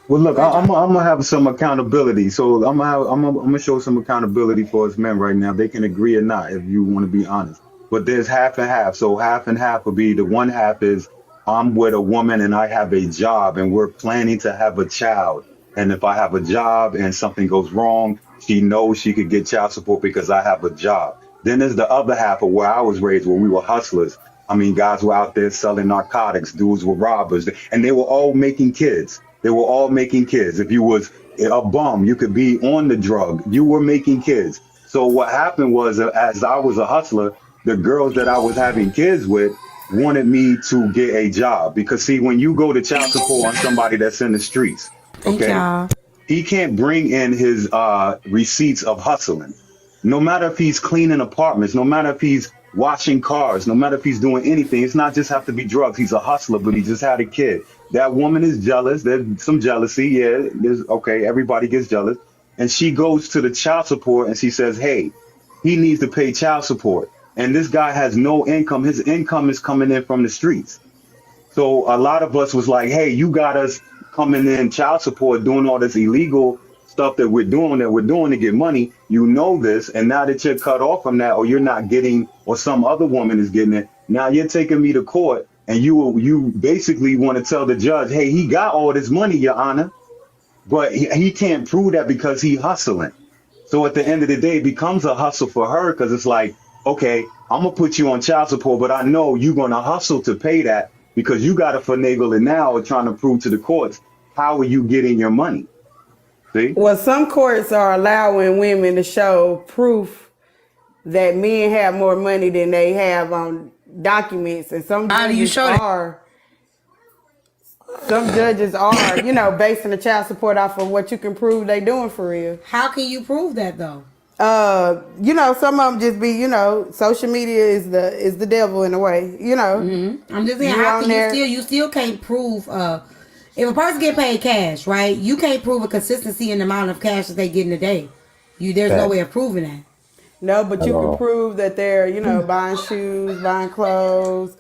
Well, look, Go ahead, I'm John. gonna have some accountability. So I'm gonna show some accountability for us men right now. They can agree or not if you want to be honest. But there's half and half. So half and half would be the one half is I'm with a woman and I have a job and we're planning to have a child. And if I have a job and something goes wrong, she knows she could get child support because I have a job. Then there's the other half of where I was raised, where we were hustlers. I mean, guys were out there selling narcotics, dudes were robbers, and they were all making kids. They were all making kids. If you was a bum, you could be on the drug. You were making kids. So what happened was, as I was a hustler, the girls that I was having kids with wanted me to get a job because see, when you go to child support on somebody that's in the streets, Thank okay, y'all. he can't bring in his receipts of hustling. No matter if he's cleaning apartments, no matter if he's washing cars, no matter if he's doing anything, it's not just have to be drugs. He's a hustler, but he just had a kid. That woman is jealous. There's some jealousy. Yeah, there's okay. Everybody gets jealous. And she goes to the child support and she says, hey, he needs to pay child support. And this guy has no income. His income is coming in from the streets. So a lot of us was like, hey, you got us coming in child support, doing all this illegal stuff that we're doing to get money. You know this. And now that you're cut off from that, or you're not getting, or some other woman is getting it, now you're taking me to court and you basically want to tell the judge, hey, he got all this money, Your Honor, but he can't prove that because he hustling. So at the end of the day, it becomes a hustle for her because it's like, okay, I'm gonna put you on child support, but I know you're gonna hustle to pay that because you got to finagle it now or trying to prove to the courts how are you getting your money? See? Well, some courts are allowing women to show proof that men have more money than they have on documents, and some How do you judges show that? are. Some judges are, you know, basing the child support off of what you can prove they doing for real. How can you prove that though? You know, some of them just be, you know, social media is the devil in a way, you know. I'm just saying, how can you still can't prove if a person get paid cash, right? You can't prove a consistency in the amount of cash that they get in a day. There's no way of proving that. No, but you can prove that they're, you know, buying shoes, buying clothes,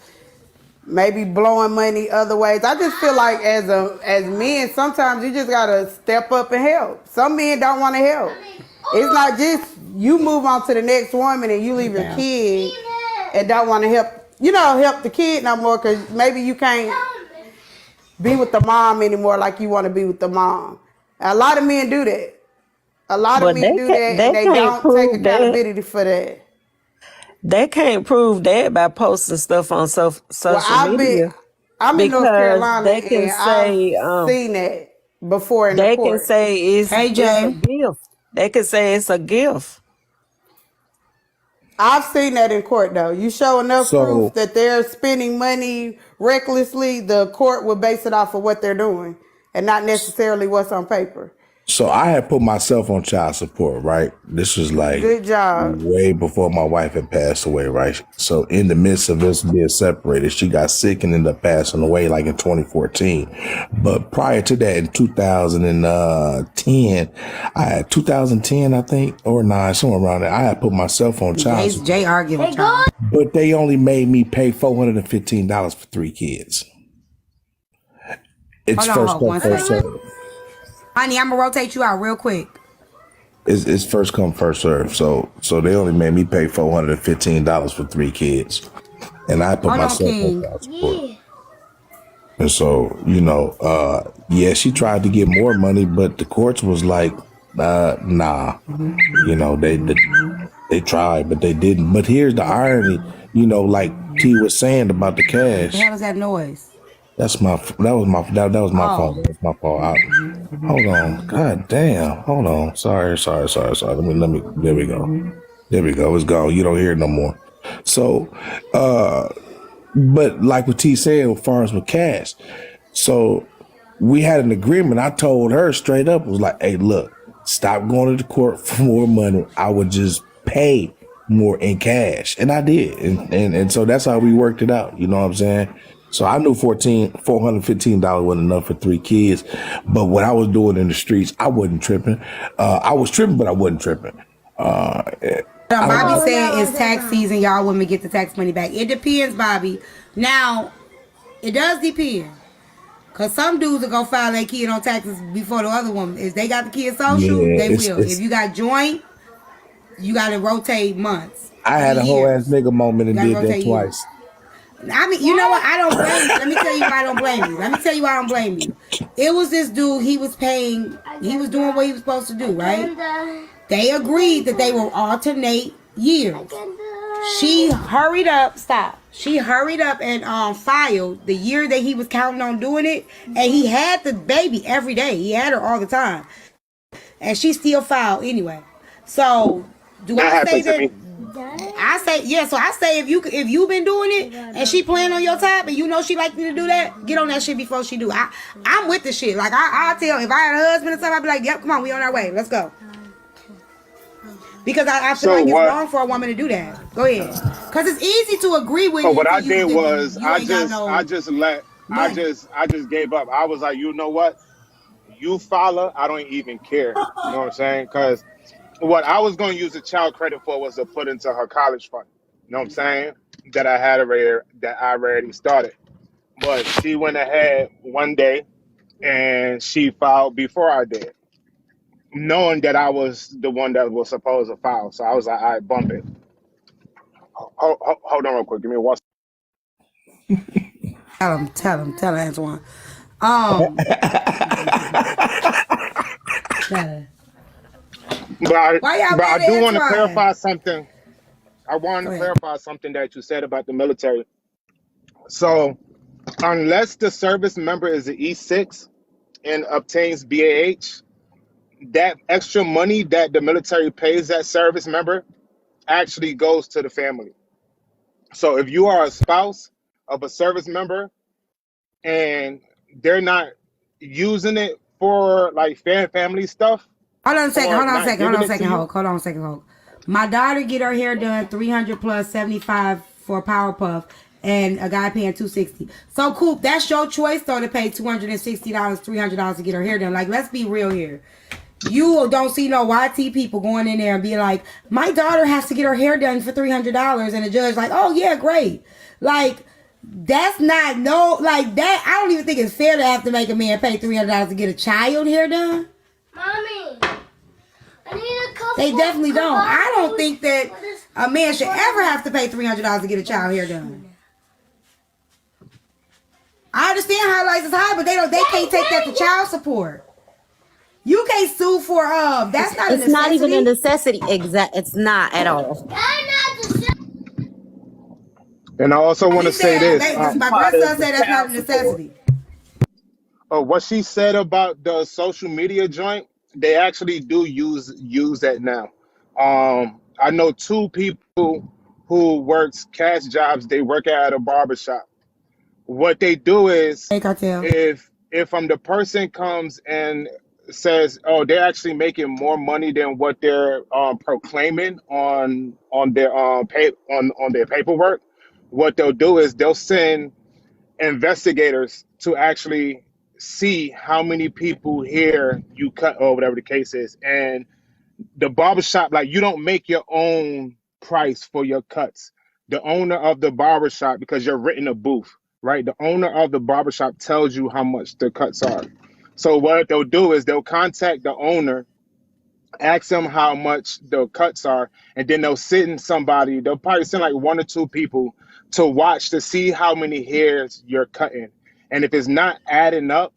maybe blowing money other ways. I just feel like as men, sometimes you just gotta step up and help. Some men don't want to help. It's not just you move on to the next woman and you leave your kid and don't want to help, you know, help the kid no more because maybe you can't be with the mom anymore like you want to be with the mom. A lot of men do that. A lot of men do that and they don't take accountability for that. They can't prove that by posting stuff on social media. I'm in North Carolina they can and say, I've seen that before in the they court. can say it's a gift. They can say it's a gift. I've seen that in court though. You show enough proof that they're spending money recklessly, the court will base it off of what they're doing and not necessarily what's on paper. So I had put myself on child support, right? This was like good job. Way before my wife had passed away, right? So in the midst of us being separated, she got sick and ended up passing away like in 2014. But prior to that, in 2010, I had 2010, I think, or 9, somewhere around there. I had put myself on child support. Jay arguing with y'all. But they only made me pay $415 for 3 kids. It's first come, first serve. Honey, I'm gonna rotate you out real quick. It's first come, first serve. So they only made me pay $415 for 3 kids, and I put myself on child support. And so, you know, yeah, she tried to get more money, but the courts was like, nah. You know, they tried, but they didn't. But here's the irony, you know, like T was saying about the cash. What the hell is that noise? That was my phone. That was my fault. Hold on. God damn. Hold on. Sorry. Let me. There we go. It's gone. You don't hear it no more. So, but like what T said, as far as with cash, so we had an agreement. I told her straight up, was like, hey, look, stop going to the court for more money. I would just pay more in cash. And I did. And so that's how we worked it out. You know what I'm saying? So I knew $415 wasn't enough for 3 kids. But what I was doing in the streets, I wasn't tripping. I was tripping, but I wasn't tripping. Bobby said it's tax season. Y'all women get the tax money back. It depends, Bobby. Now, it does depend. Because some dudes are going to file their kid on taxes before the other one. If they got the kid social, they will. If you got joint, you got to rotate months. I had a whole ass nigga moment and did that twice. I mean, you know what? I don't blame you. Let me tell you why I don't blame you. It was this dude, he was doing what he was supposed to do, right? They agreed that they will alternate years. She hurried up and filed the year that he was counting on doing it. And he had the baby every day. He had her all the time. And she still filed anyway. So, do I say that? I say, yeah, so I say if you've been doing it and she playing on your tab and you know she like to do that, get on that shit before she do. I'm with the shit. Like I'll tell, if I had a husband or something, I'd be like, yep, come on, we on our way. Let's go. Because I feel like it's wrong for a woman to do that. Go ahead. Because it's easy to agree with you. What I did was I just gave up. I was like, you know what? You follow, I don't even care. You know what I'm saying? Because what I was going to use the child credit for was to put into her college fund. You know what I'm saying? That I already started. But she went ahead one day and she filed before I did, knowing that I was the one that was supposed to file. So I was like, all right, bump it. Hold on real quick. Give me one second. Tell him, Antoine. But I do want to clarify something. I want to clarify something that you said about the military. So, unless the service member is an E6, and obtains BAH, that extra money that the military pays that service member actually goes to the family. So if you are a spouse of a service member and they're not using it for like family stuff Hold on a second. or Hold on a not second. Hold on giving a it to second. you, Hold on a second. Hold. My daughter get her hair done 300 plus 75 for a power puff, and a guy paying 260. So cool. That's your choice though to pay $260, $300 to get her hair done. Like, let's be real here. You don't see no YT people going in there and be like, my daughter has to get her hair done for $300, and the judge like, oh yeah, great. Like, that's not like that. I don't even think it's fair to have to make a man pay $300 to get a child hair done. Mommy, I need a couple. They definitely don't. I don't think that a man should ever have to pay $300 to get a child hair done. I understand highlights is high, but they can't take that to child support. You can't sue for that's not a necessity. It's not even a necessity. It's not at all. and I also want to say this. My grandson said that's not a necessity. What she said about the social media joint, they actually do use that now. I know two people who works cash jobs. They work at a barbershop. What they do is, if the person comes and says, oh, they're actually making more money than what they're proclaiming on their on their paperwork, what they'll do is they'll send investigators to actually see how many people here you cut or whatever the case is. And the barbershop, like, you don't make your own price for your cuts. The owner of the barbershop, because you're renting a booth, right? The owner of the barbershop tells you how much the cuts are. So what they'll do is they'll contact the owner, ask them how much the cuts are, and then they'll they'll probably send like one or two people to watch to see how many hairs you're cutting. And if it's not adding up,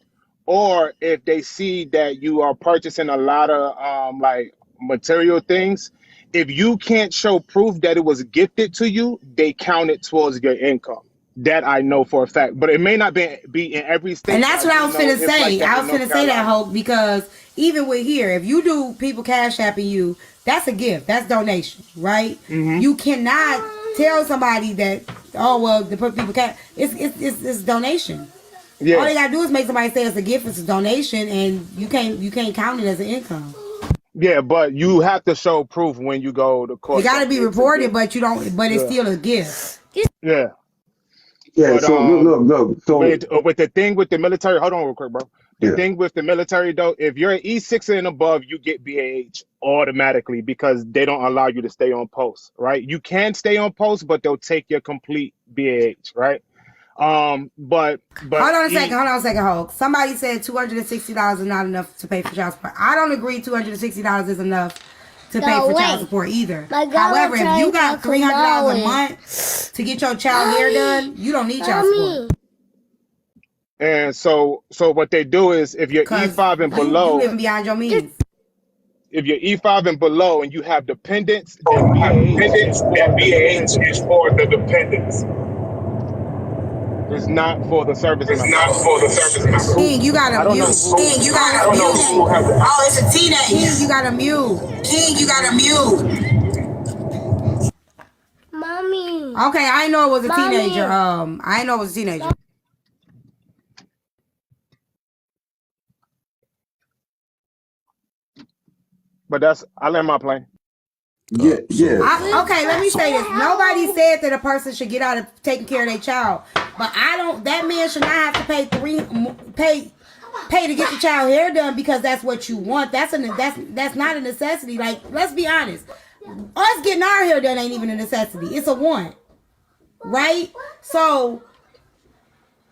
or if they see that you are purchasing a lot of like material things, if you can't show proof that it was gifted to you, they count it towards your income. That I know for a fact, but it may not be in every state. And that's what I was finna say. I was finna say that, Hope, because even with here, if you do people cash apping you, that's a gift. That's donation, right? Mm-hmm. You cannot tell somebody that, oh well, the people cash. It's donation. Yeah. All they gotta do is make somebody say it's a gift, it's a donation, and you can't count it as an income. Yeah, but you have to show proof when you go to court. It gotta be reported, but you don't. But it's still a gift. Yeah. Yeah, but, so look. So with the thing with the military, hold on real quick, bro. The thing with the military, though, if you're an E6 and above, you get BAH automatically because they don't allow you to stay on post, right? You can stay on post, but they'll take your complete BAH, right? But hold on a second, Hulk. Somebody said $260 is not enough to pay for child support. I don't agree $260 is enough to pay for child support either. However, if you got $300 a month to get your child hair done, you don't need child support. And so what they do is, if you're E5 and below, you living beyond your means. If you're E5 and below and you have dependents, then BAH is for the dependents. It's not for the service member. It's not for the service member. King, you got a mute. King, you got a mute. Oh, it's a teenager. King, you got a mute. King, you got a mute. Mommy. Okay, I know it was a teenager. I know it was a teenager. But I land my plane. Yeah. Okay, let me say this. Nobody said that a person should get out of taking care of their child, but that man should not have to pay to get the child hair done because that's what you want. That's not a necessity. Like, let's be honest. Us getting our hair done ain't even a necessity. It's a want, right? So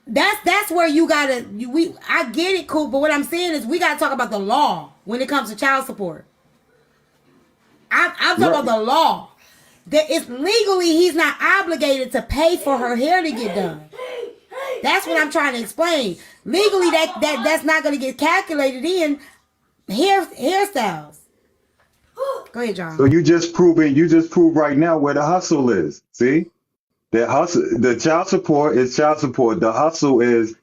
that's where you gotta. I get it, cool, but what I'm saying is we gotta talk about the law when it comes to child support. I'm talking about the law. That it's legally he's not obligated to pay for her hair to get done. That's what I'm trying to explain. Legally, that's not going to get calculated in hairstyles. Go ahead, John. So you just proved right now where the hustle is. See, the hustle, the child support is child support. The hustle is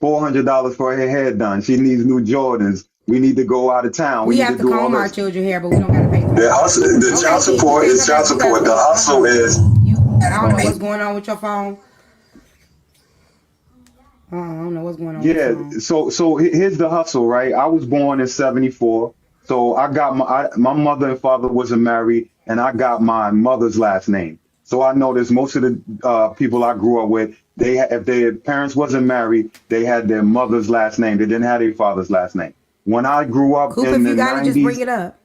$400 for her hair done. She needs new Jordans. We need to go out of town. We need have to to do all comb our this. children hair, but we don't gotta pay for The child support is child support. The hustle is. I don't know what's going on with your phone. I don't know what's going on with Yeah, your phone. so here's the hustle, right? I was born in '74, so I got my mother and father wasn't married, and I got my mother's last name. So I noticed most of the people I grew up with, if their parents wasn't married, they had their mother's last name. They didn't have their father's last name. When I grew up Cooper, in if the you got it, just bring '90s, it up.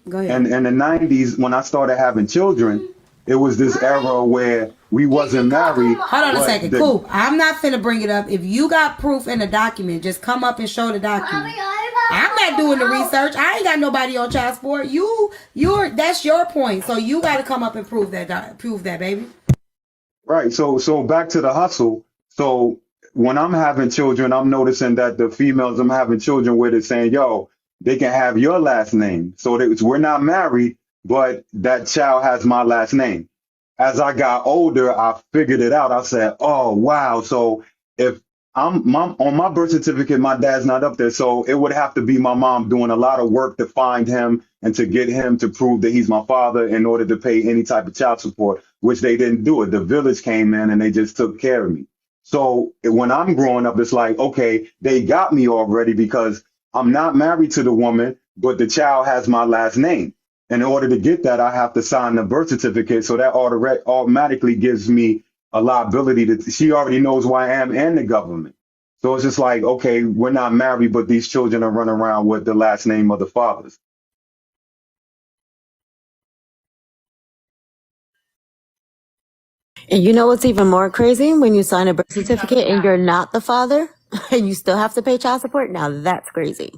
Go ahead. and in the '90s, when I started having children, it was this era where we wasn't married. Hold on a but second. Coop, I'm not finna bring it up. If you got proof in the document, just come up and show the document. I'm not doing the research. I ain't got nobody on child support. That's your point. So you got to come up and prove that, baby. Right. So back to the hustle. So when I'm having children, I'm noticing that the females I'm having children with is saying, yo, they can have your last name. So we're not married, but that child has my last name. As I got older, I figured it out. I said, oh, wow. So if on my birth certificate, my dad's not up there. So it would have to be my mom doing a lot of work to find him and to get him to prove that he's my father in order to pay any type of child support, which they didn't do it. The village came in and they just took care of me. So when I'm growing up, it's like, okay, they got me already because I'm not married to the woman, but the child has my last name. In order to get that, I have to sign the birth certificate. So that automatically gives me a liability that she already knows who I am and the government. So it's just like, okay, we're not married, but these children are running around with the last name of the fathers. And you know what's even more crazy? When you sign a birth certificate and you're not the father and you still have to pay child support? Now that's crazy.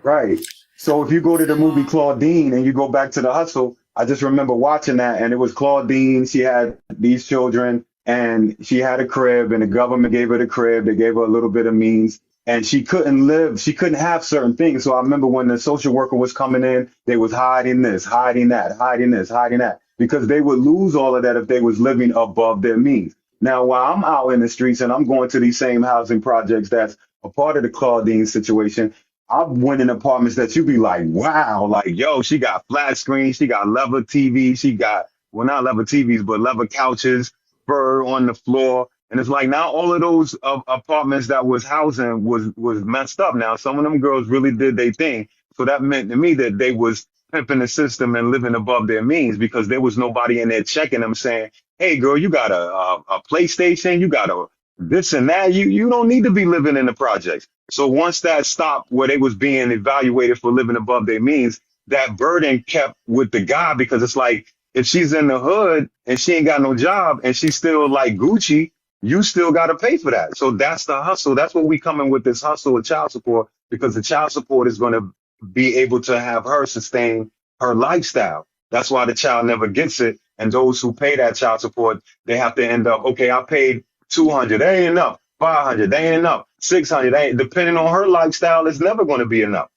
Right. So if you go to the movie Claudine and you go back to the hustle, I just remember watching that and it was Claudine. She had these children and she had a crib and the government gave her the crib. They gave her a little bit of means and she couldn't live. She couldn't have certain things. So I remember when the social worker was coming in, they was hiding this, hiding that, hiding this, hiding that, because they would lose all of that if they was living above their means. Now, while I'm out in the streets and I'm going to these same housing projects that's a part of the Claudine situation, I've went in apartments that you be like, wow, like, yo, she got flat screens, she got leather TV, she got, well, not leather TVs, but leather couches, fur on the floor. And it's like now all of those apartments that was housing was messed up. Now, some of them girls really did their thing. So that meant to me that they was pimping the system and living above their means because there was nobody in there checking them saying, hey, girl, you got a PlayStation, you got a this and that. You don't need to be living in the projects. So once that stopped where they was being evaluated for living above their means, that burden kept with the guy because it's like if she's in the hood and she ain't got no job and she's still like Gucci, you still got to pay for that. So that's the hustle. That's what we coming with this hustle of child support because the child support is going to be able to have her sustain her lifestyle. That's why the child never gets it. And those who pay that child support, they have to end up, okay, I paid 200, that ain't enough. 500, they ain't enough. 600, they ain't, depending on her lifestyle, it's never going to be enough.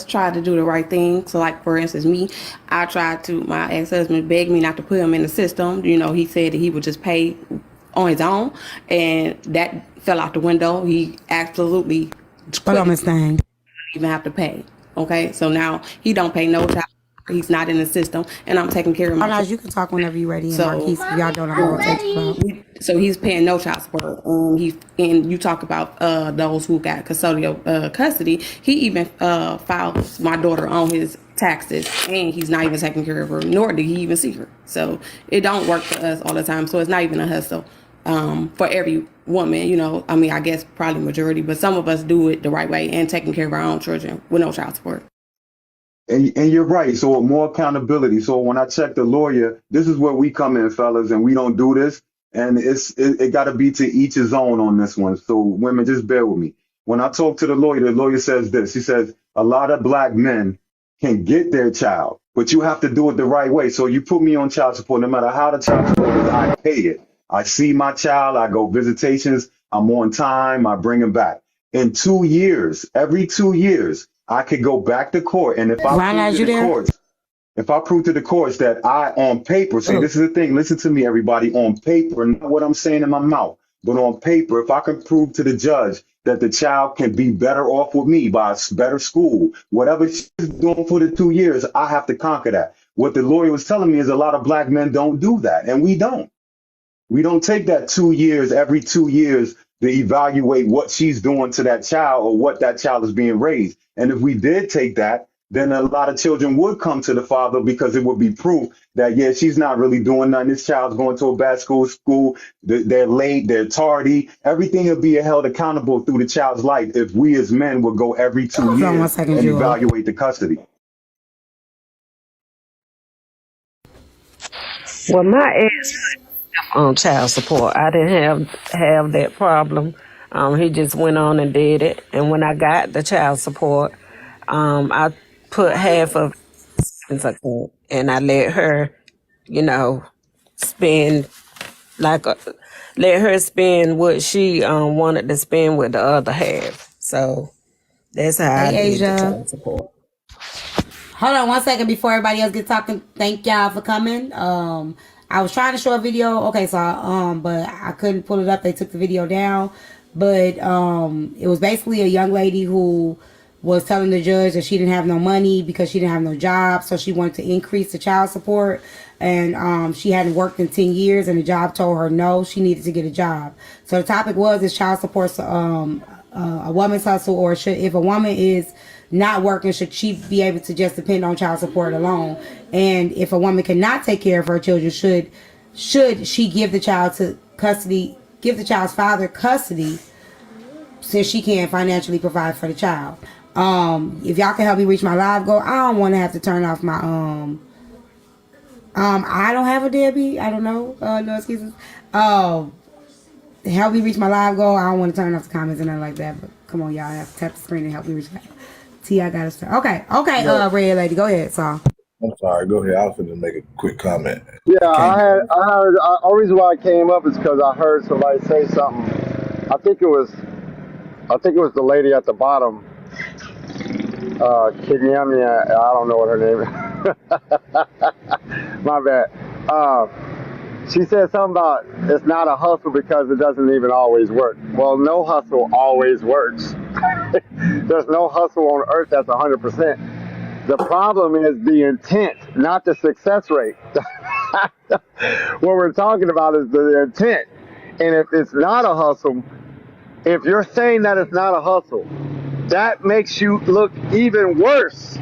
Try to do the right thing. So like for instance me, my ex-husband begged me not to put him in the system. You know, he said that he would just pay on his own and that fell out the window. He absolutely Hold on, Miss Thing. Even have to pay. Okay, so now he don't pay no child. He's not in the system, and I'm taking care of my. You can talk whenever you're ready. And Marquise, y'all don't know what to so he's paying no child support. And you talk about those who got custodial custody. He even filed my daughter on his taxes, and he's not even taking care of her, nor did he even see her. So it don't work for us all the time. So it's not even a hustle for every woman. You know, I mean, I guess probably majority, but some of us do it the right way and taking care of our own children with no child support. And you're right. So more accountability. So when I check the lawyer, this is where we come in, fellas, and we don't do this. And it got to be to each his own on this one. So women, just bear with me. When I talk to the lawyer says this. He says a lot of black men can get their child, but you have to do it the right way. So you put me on child support, no matter how the child support is, I pay it. I see my child. I go visitations. I'm on time. I bring him back. In 2 years, every 2 years, I could go back to court, and if I prove in the courts, If I prove to the courts that I, on paper, see, this is the thing, listen to me, everybody, on paper, not what I'm saying in my mouth, but on paper, if I can prove to the judge that the child can be better off with me by a better school, whatever she's doing for the 2 years, I have to conquer that. What the lawyer was telling me is a lot of black men don't do that, and we don't. We don't take that 2 years, every 2 years, to evaluate what she's doing to that child or what that child is being raised. And if we did take that, then a lot of children would come to the father because it would be proof that, yeah, she's not really doing nothing. This child's going to a bad school. They're late, they're tardy. Everything will be held accountable through the child's life if we as men would go every 2 Hold on 1 years second, and Jewel. evaluate the custody. Well, my ex on child support. I didn't have that problem. He just went on and did it. And when I got the child support, I put half of it account and I let her, you know, spend let her spend what she wanted to spend with the other half. So that's how I Hey, did the Asia. child support. Hold on 1 second before everybody else gets talking. Thank y'all for coming. I was trying to show a video. Okay, so but I couldn't pull it up. They took the video down. But it was basically a young lady who was telling the judge that she didn't have no money because she didn't have no job, so she wanted to increase the child support. And she hadn't worked in 10 years, and the job told her no, she needed to get a job. So the topic was, is child support a woman's hustle, or should, if a woman is not working, should she be able to just depend on child support alone? And if a woman cannot take care of her children, should she give the child to custody, give the child's father custody, since she can't financially provide for the child? If y'all can help me reach my live goal, I don't want to have to turn off my I don't have a deadbeat. I don't know. No excuses. Help me reach my live goal. I don't want to turn off the comments and nothing like that. But come on, y'all, I have to tap the screen and help me reach that. T, I gotta start. Okay. No. Red lady, go ahead, Saul. I'm sorry. Go ahead. I was going to make a quick comment. Yeah, I heard. The reason why I came up is because I heard somebody say something. I think it was the lady at the bottom, Kinyamia. I don't know what her name is. My bad. She said something about it's not a hustle because it doesn't even always work. Well, no hustle always works. There's no hustle on earth that's 100%. The problem is the intent, not the success rate. What we're talking about is the intent. And if it's not a hustle, if you're saying that it's not a hustle, that makes you look even worse,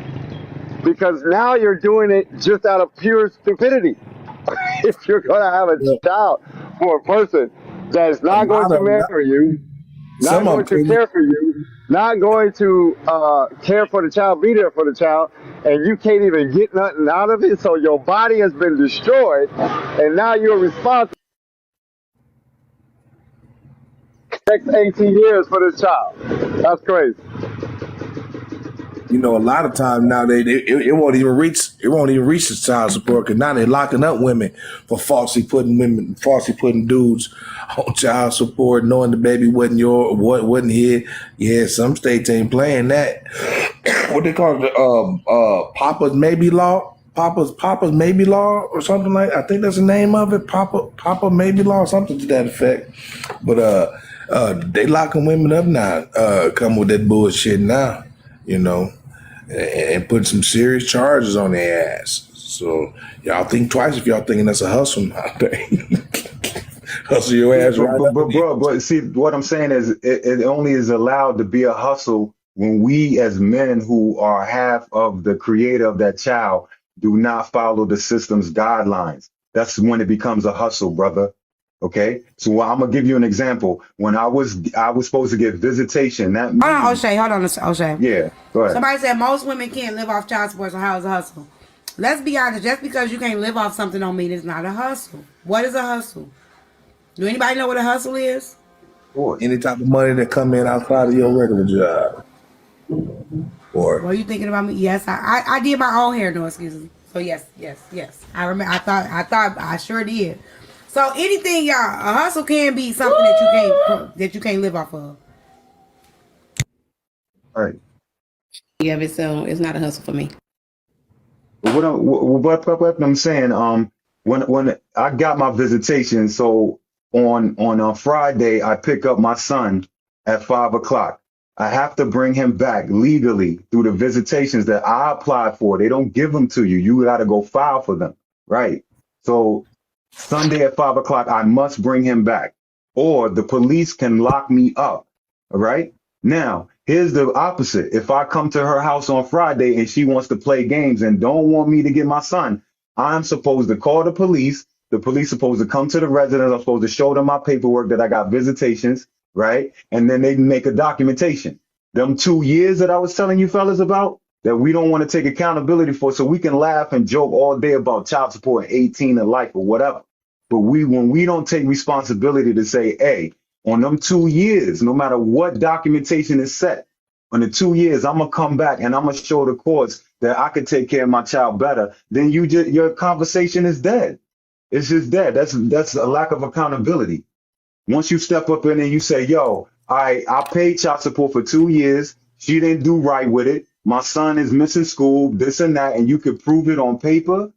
because now you're doing it just out of pure stupidity. If you're going to have a child for a person that is not going to marry you, not going to care for you, not going to care for the child, be there for the child, and you can't even get nothing out of it, so your body has been destroyed, and now you're responsible for the next 18 years for this child. That's crazy. You know, a lot of times now it won't even reach the child support, because now they're locking up women for falsely putting dudes on child support, knowing the baby wasn't his. Yeah, some states ain't playing that. What they call it, Papa's maybe law, Papa's maybe law or something like. I think that's the name of it, Papa maybe law, something to that effect. But they locking women up now. Come with that bullshit now. You know, and put some serious charges on their ass. So y'all think twice if y'all thinking that's a hustle nowadays. Hustle your ass right up. But see, what I'm saying is it only is allowed to be a hustle when we as men who are half of the creator of that child do not follow the system's guidelines. That's when it becomes a hustle, brother. Okay, so I'm gonna give you an example. When I was supposed to get visitation. That Hold on, O'Shea. Yeah, go ahead. Somebody said most women can't live off child support, so how is a hustle? Let's be honest. Just because you can't live off something don't mean it's not a hustle. What is a hustle? Do anybody know what a hustle is? Any type of money that come in outside of your regular job. Or what are you thinking about me? Yes, I did my own hair. No excuses. So yes. I remember. I thought I sure did. So anything, y'all, a hustle can be something that you can't live off of. All right. Yeah, so it's not a hustle for me. What I'm saying, when I got my visitation, so on Friday I pick up my son at 5 o'clock. I have to bring him back legally through the visitations that I applied for. They don't give them to you. You got to go file for them, right? So Sunday at 5 o'clock, I must bring him back, or the police can lock me up. All right. Now, here's the opposite. If I come to her house on Friday and she wants to play games and don't want me to get my son, I'm supposed to call the police. The police supposed to come to the residence. I'm supposed to show them my paperwork that I got visitations, right? And then they make a documentation. Them 2 years that I was telling you fellas about that we don't want to take accountability for, so we can laugh and joke all day about child support and 18 and life or whatever. But when we don't take responsibility to say, hey, on them 2 years, no matter what documentation is set, on the 2 years, I'm gonna come back and I'm gonna show the courts that I could take care of my child better. Then your conversation is dead. It's just dead. That's a lack of accountability. Once you step up in and you say, yo, I paid child support for 2 years. She didn't do right with it. My son is missing school, this and that, and you could prove it on paper.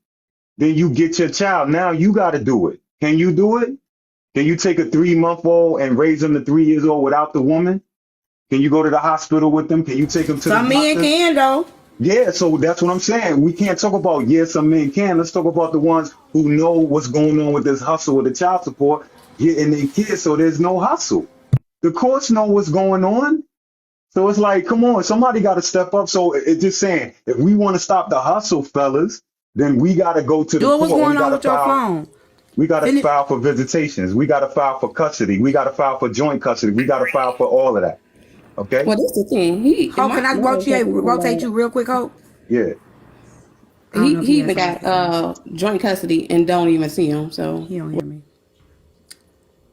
Then you get your child. Now you got to do it. Can you do it? Can you take a 3-month-old and raise them to 3 years old without the woman? Can you go to the hospital with them? Can you take them to Some the men doctor? can though. Yeah, so that's what I'm saying. We can't talk about, yes, some men can. Let's talk about the ones who know what's going on with this hustle with the child support, getting their kids, so there's no hustle. The courts know what's going on. So it's like, come on, somebody got to step up. So it's just saying, if we want to stop the hustle, fellas, then we got to go to the Do it. What's court. going on with your phone? We got to file for visitations. We got to file for custody. We got to file for joint custody. We got to file for all of that. Okay? Well, that's the thing. Hope, can I rotate you real quick, Hope? Yeah. He even got joint custody and don't even see him. So he don't hear me.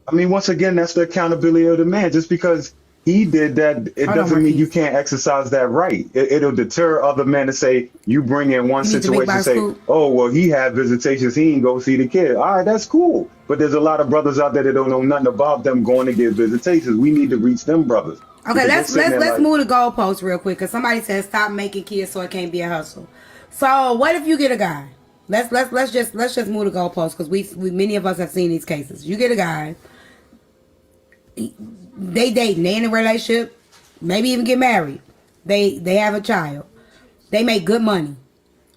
I mean, once again, that's the accountability of the man. Just because he did that, it doesn't mean you can't exercise that right. It'll deter other men to say, you bring in one situation and say, oh, well, he had visitations, he ain't go see the kid. All right, that's cool. But there's a lot of brothers out there that don't know nothing about them going to get visitations. We need to reach them brothers. Okay, let's move the goalposts real quick, because somebody says stop making kids so it can't be a hustle. So what if you get a guy? Let's just move the goalposts, because we many of us have seen these cases. You get a guy, they dating, they in a relationship, maybe even get married. They have a child. They make good money,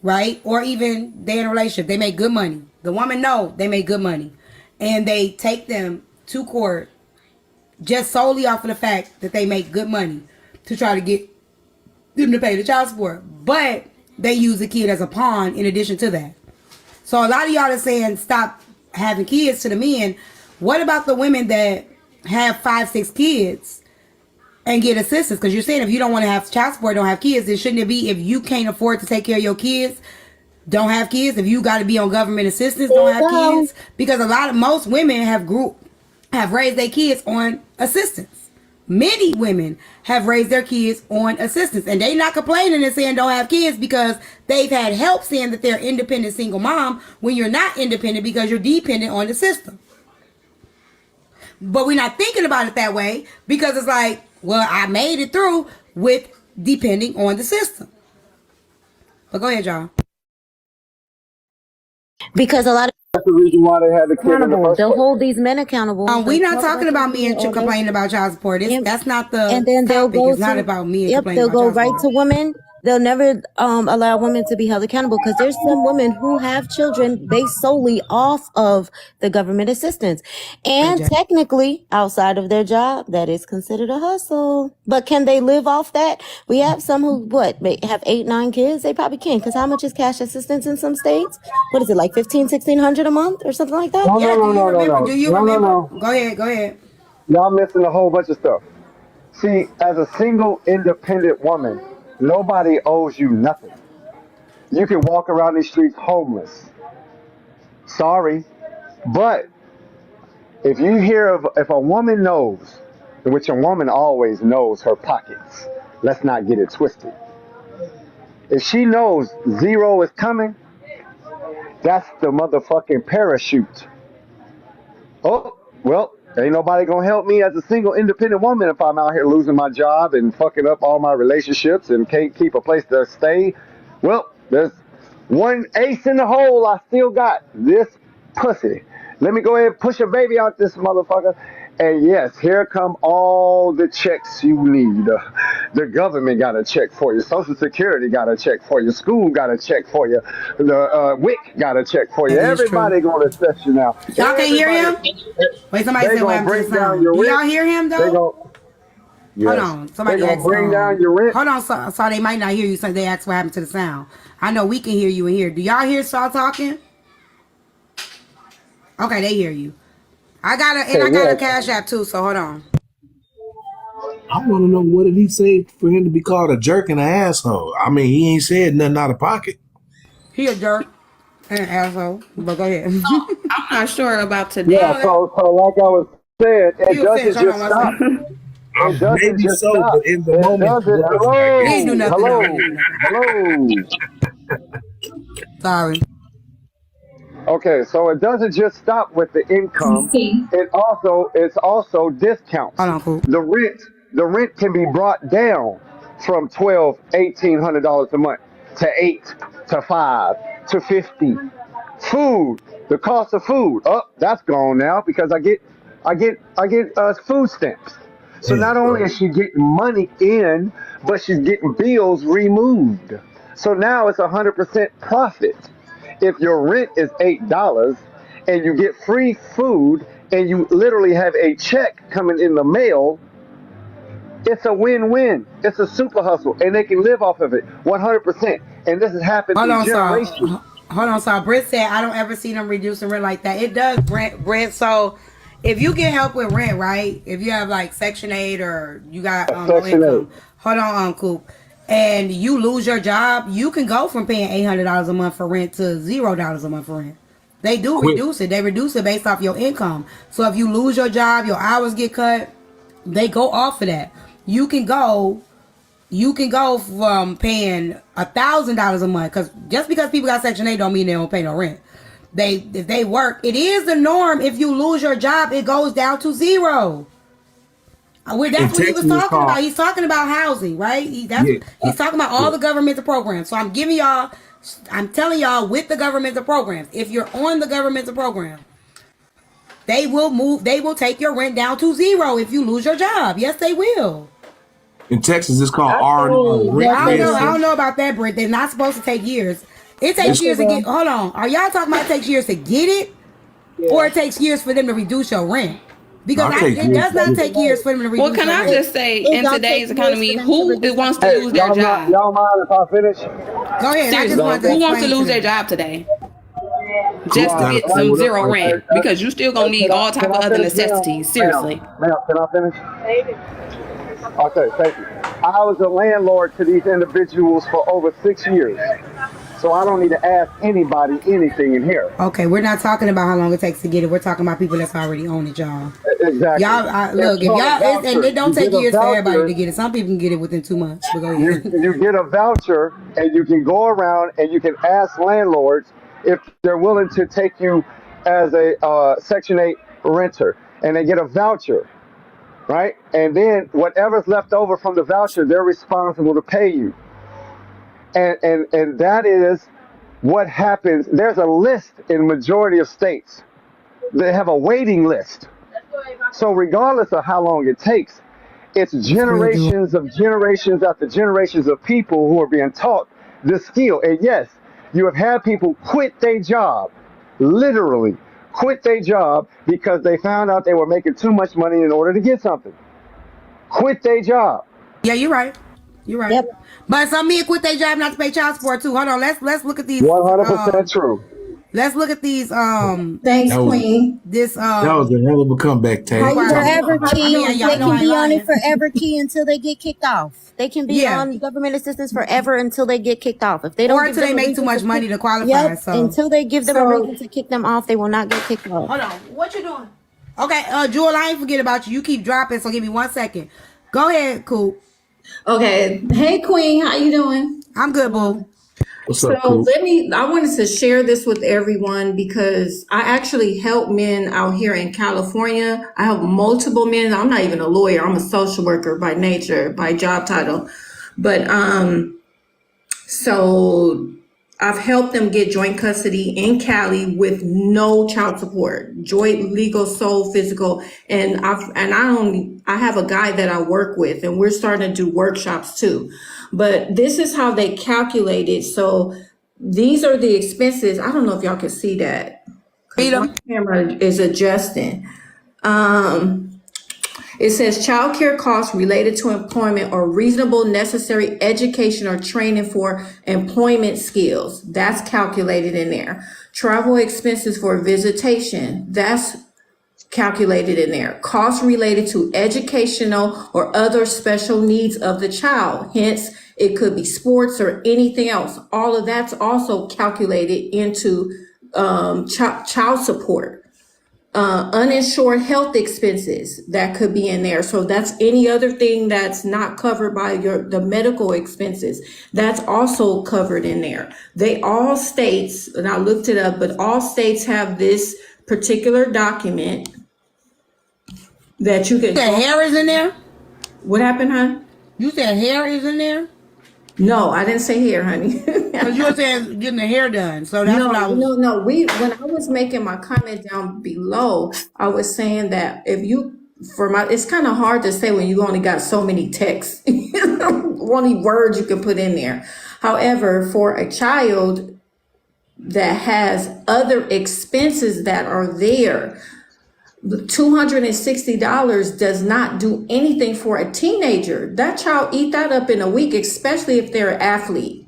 right? Or even they in a relationship, they make good money. The woman know they make good money, and they take them to court just solely off of the fact that they make good money to try to get them to pay the child support. But they use the kid as a pawn in addition to that. So a lot of y'all are saying stop having kids to the men. What about the women that have 5, 6 kids and get assistance? Because you're saying if you don't want to have child support, don't have kids, then shouldn't it be if you can't afford to take care of your kids, don't have kids? If you got to be on government assistance, don't have kids? Because most women have raised their kids on assistance. Many women have raised their kids on assistance, and they not complaining and saying don't have kids because they've had help saying that they're independent single mom when you're not independent because you're dependent on the system. But we're not thinking about it that way because it's like, well, I made it through with depending on the system. But go ahead, y'all. Because a lot of that's the reason why they had the kid in the first they'll place. hold these men accountable. We're not talking about men complaining about child support. That's not the and then they'll topic. go It's not about men complaining they'll about go child right support. to women. They'll never allow women to be held accountable because there's some women who have children based solely off of the government assistance. And technically, outside of their job, that is considered a hustle. But can they live off that? We have some who, have 8, 9 kids? They probably can, because how much is cash assistance in some states? What is it, like $1,500-$1,600 a month or something like that? No. Do you remember? Go ahead. Y'all missing a whole bunch of stuff. See, as a single independent woman, nobody owes you nothing. You can walk around these streets homeless. Sorry. But if a woman knows, which a woman always knows her pockets, let's not get it twisted. If she knows zero is coming, that's the motherfucking parachute. Oh, well, ain't nobody gonna help me as a single independent woman if I'm out here losing my job and fucking up all my relationships and can't keep a place to stay. Well, One ace in the hole, I still got this pussy. Let me go ahead and push a baby out this motherfucker. And yes, here come all the checks you need. The government got a check for you. Social Security got a check for you. School got a check for you. The WIC got a check for you. That is true. Everybody gonna assess you now. Y'all can't hear him? Wait, somebody said what happened to the sound. Do y'all hear him though? Hold on. Somebody they gonna asked, bring down your rent. hold on, so they might not hear you. So they asked what happened to the sound. I know we can hear you in here. Do y'all hear Saul talking? Okay, they hear you. I got a Cash App too. So hold on. I want to know, what did he say for him to be called a jerk and an asshole? I mean, he ain't said nothing out of pocket. He a jerk and an asshole. But go ahead. I'm not sure about today. Yeah, so like I was saying, it doesn't just stop. It doesn't Maybe just so, stop. but in the It moment, doesn't. Hello. Sorry. Okay, so it doesn't just stop with the income. It's also discounts. The rent can be brought down from $1,200-$1,800 a month to $8 to $5 to $50. Food, the cost of food, that's gone now because I get food stamps. So not only is she getting money in, but she's getting bills removed. So now it's 100% profit. If your rent is $8 and you get free food and you literally have a check coming in the mail, it's a win-win. It's a super hustle, and they can live off of it 100%. And this has happened through generations. Hold on, so Britt said I don't ever see them reducing rent like that. It does, Britt. So if you get help with rent, right? If you have like Section 8 or you got no income, hold on, Coop, and you lose your job, you can go from paying $800 a month for rent to $0 a month for rent. They do reduce it. They reduce it based off your income. So if you lose your job, your hours get cut, they go off of that. You can go from paying $1,000 a month, because just because people got Section 8 don't mean they don't pay no rent. If they work, it is the norm. If you lose your job, it goes down to $0. That's what he was talking about. He's talking about housing, right? He's talking about all the governmental programs. So I'm telling y'all with the governmental programs, if you're on the governmental program, they will take your rent down to $0 if you lose your job. Yes, they will. In Texas, it's called R&R. I don't know about that, Britt. They're not supposed to take years. It takes years to get. Hold on. Are y'all talking about it takes years to get it, or it takes years for them to reduce your rent? Because it does not take years for them to reduce. Well, can I just say, in today's economy, who wants to lose their job? Y'all mind if I finish? Go ahead. Seriously, who wants to lose their job today? Just to get some $0 rent, because you still gonna need all type of other necessities. Seriously. Ma'am, can I finish? Okay, thank you. I was a landlord to these individuals for over 6 years. So I don't need to ask anybody anything in here. Okay, we're not talking about how long it takes to get it. We're talking about people that's already own it, y'all. Exactly. Y'all, look, if y'all, and it don't take years for everybody to get it. Some people can get it within 2 months. But go ahead. You get a voucher, and you can go around and you can ask landlords if they're willing to take you as a Section 8 renter, and they get a voucher, right? And then whatever's left over from the voucher, they're responsible to pay you. And that is what happens. There's a list in majority of states. They have a waiting list. So regardless of how long it takes, it's generations of generations after generations of people who are being taught this skill. And yes, you have had people quit their job, literally quit their job because they found out they were making too much money in order to get something. Quit their job. Yeah, you're right. You're right. Yep. But some men quit their job not to pay child support too. Hold on, let's look at these. 100% true. Let's look at these. Thanks, Queen. This that was a hell of a comeback, Tay. Forever key. They can be on it forever key until they get kicked off. They can be on government assistance forever until they get kicked off. If they don't, or until they make too much money to qualify. So until they give them a reason to kick them off, they will not get kicked off. Hold on, what you doing? Okay, Jewel, I ain't forget about you. You keep dropping, so give me 1 second. Go ahead, Coop. Okay. Hey, Queen, how you doing? I'm good, boo. What's up, Coop? I wanted to share this with everyone because I actually help men out here in California. I help multiple men. I'm not even a lawyer. I'm a social worker by nature, by job title. But so I've helped them get joint custody in Cali with no child support, joint legal, sole, physical, and I have a guy that I work with, and we're starting to do workshops too. But this is how they calculate it. So these are the expenses. I don't know if y'all can see that. 'Cause my camera is adjusting. It says childcare costs related to employment or reasonable necessary education or training for employment skills. That's calculated in there. Travel expenses for visitation. That's calculated in there. Costs related to educational or other special needs of the child. Hence, it could be sports or anything else. All of that's also calculated into child support. Uninsured health expenses that could be in there. So that's any other thing that's not covered by the medical expenses. That's also covered in there. They all states, and I looked it up, but all states have this particular document that you can. You said hair is in there? What happened, hon? You said hair is in there? No, I didn't say hair, honey. Because you were saying getting the hair done. So that's what I was. No. When I was making my comment down below, I was saying that it's kind of hard to say when you only got so many texts, only words you can put in there. However, for a child that has other expenses that are there, $260 does not do anything for a teenager. That child eat that up in a week, especially if they're an athlete.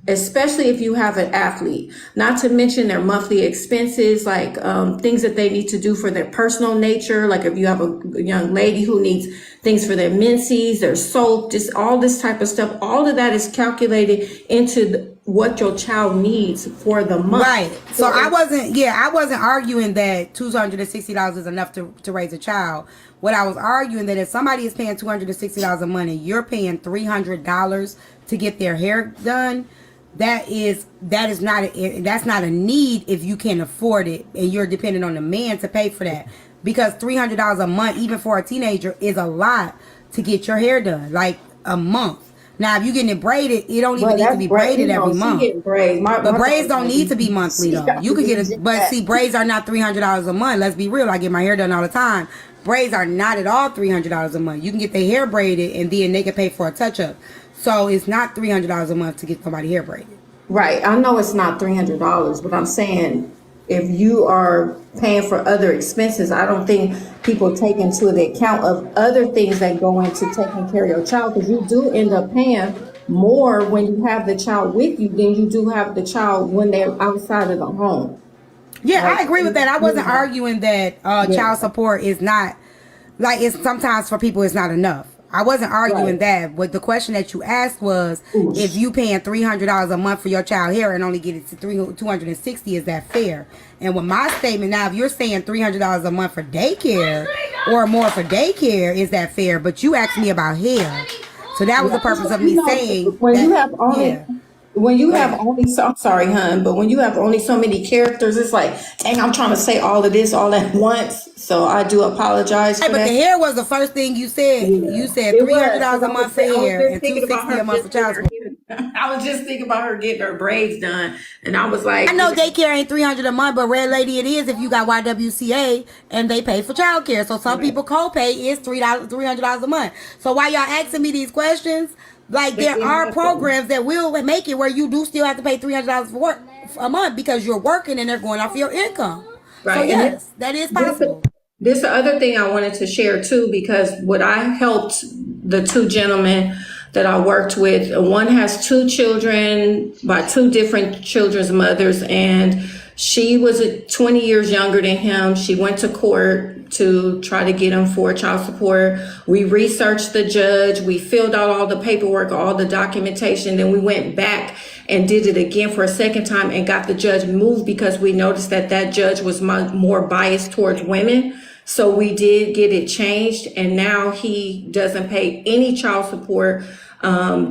Especially if you have an athlete, not to mention their monthly expenses, like things that they need to do for their personal nature. Like if you have a young lady who needs things for their menses, their soap, just all this type of stuff. All of that is calculated into what your child needs for the month. Right. So I wasn't arguing that $260 is enough to raise a child. What I was arguing that if somebody is paying $260 a month and you're paying $300 to get their hair done, that's not a need if you can't afford it and you're dependent on the man to pay for that, because $300 a month even for a teenager is a lot to get your hair done, like a month. Now if you're getting it braided, it don't even need to be braided every month. But braids don't need to be monthly though. You could get it, but see, braids are not $300 a month. Let's be real. I get my hair done all the time. Braids are not at all $300 a month. You can get their hair braided and then they can pay for a touch up. So it's not $300 a month to get somebody hair braided. Right. I know it's not $300, but I'm saying if you are paying for other expenses, I don't think people take into the account of other things that go into taking care of your child, because you do end up paying more when you have the child with you than you do have the child when they're outside of the home. Yeah, I agree with that. I wasn't arguing that child support is not, like, it's sometimes for people it's not enough. I wasn't arguing that, but the question that you asked was, if you paying $300 a month for your child hair and only get it to $260, is that fair? And with my statement now, if you're saying $300 a month for daycare or more for daycare, is that fair? But you asked me about hair, so that was the purpose of me saying. When you have only, I'm sorry, hon, but when you have only so many characters, it's like, dang, I'm trying to say all of this all at once. So I do apologize for that. But the hair was the first thing you said. Yeah. You said $300 a month for hair and $260 a month for child support. I was just thinking about her getting her braids done, and I was like, I know daycare ain't $300 a month, but Red Lady, it is if you got YWCA and they pay for childcare. So some people copay is $300 a month. So while y'all asking me these questions, like, there are programs that will make it where you do still have to pay $300 for work a month because you're working and they're going off your income. Right. So yes, that is possible. This is the other thing I wanted to share too, because what I helped the two gentlemen that I worked with, one has two children by two different children's mothers, and she was 20 years younger than him. She went to court to try to get him for child support. We researched the judge. We filled out all the paperwork, all the documentation. Then we went back and did it again for a second time and got the judge moved because we noticed that judge was more biased towards women. So we did get it changed, and now he doesn't pay any child support,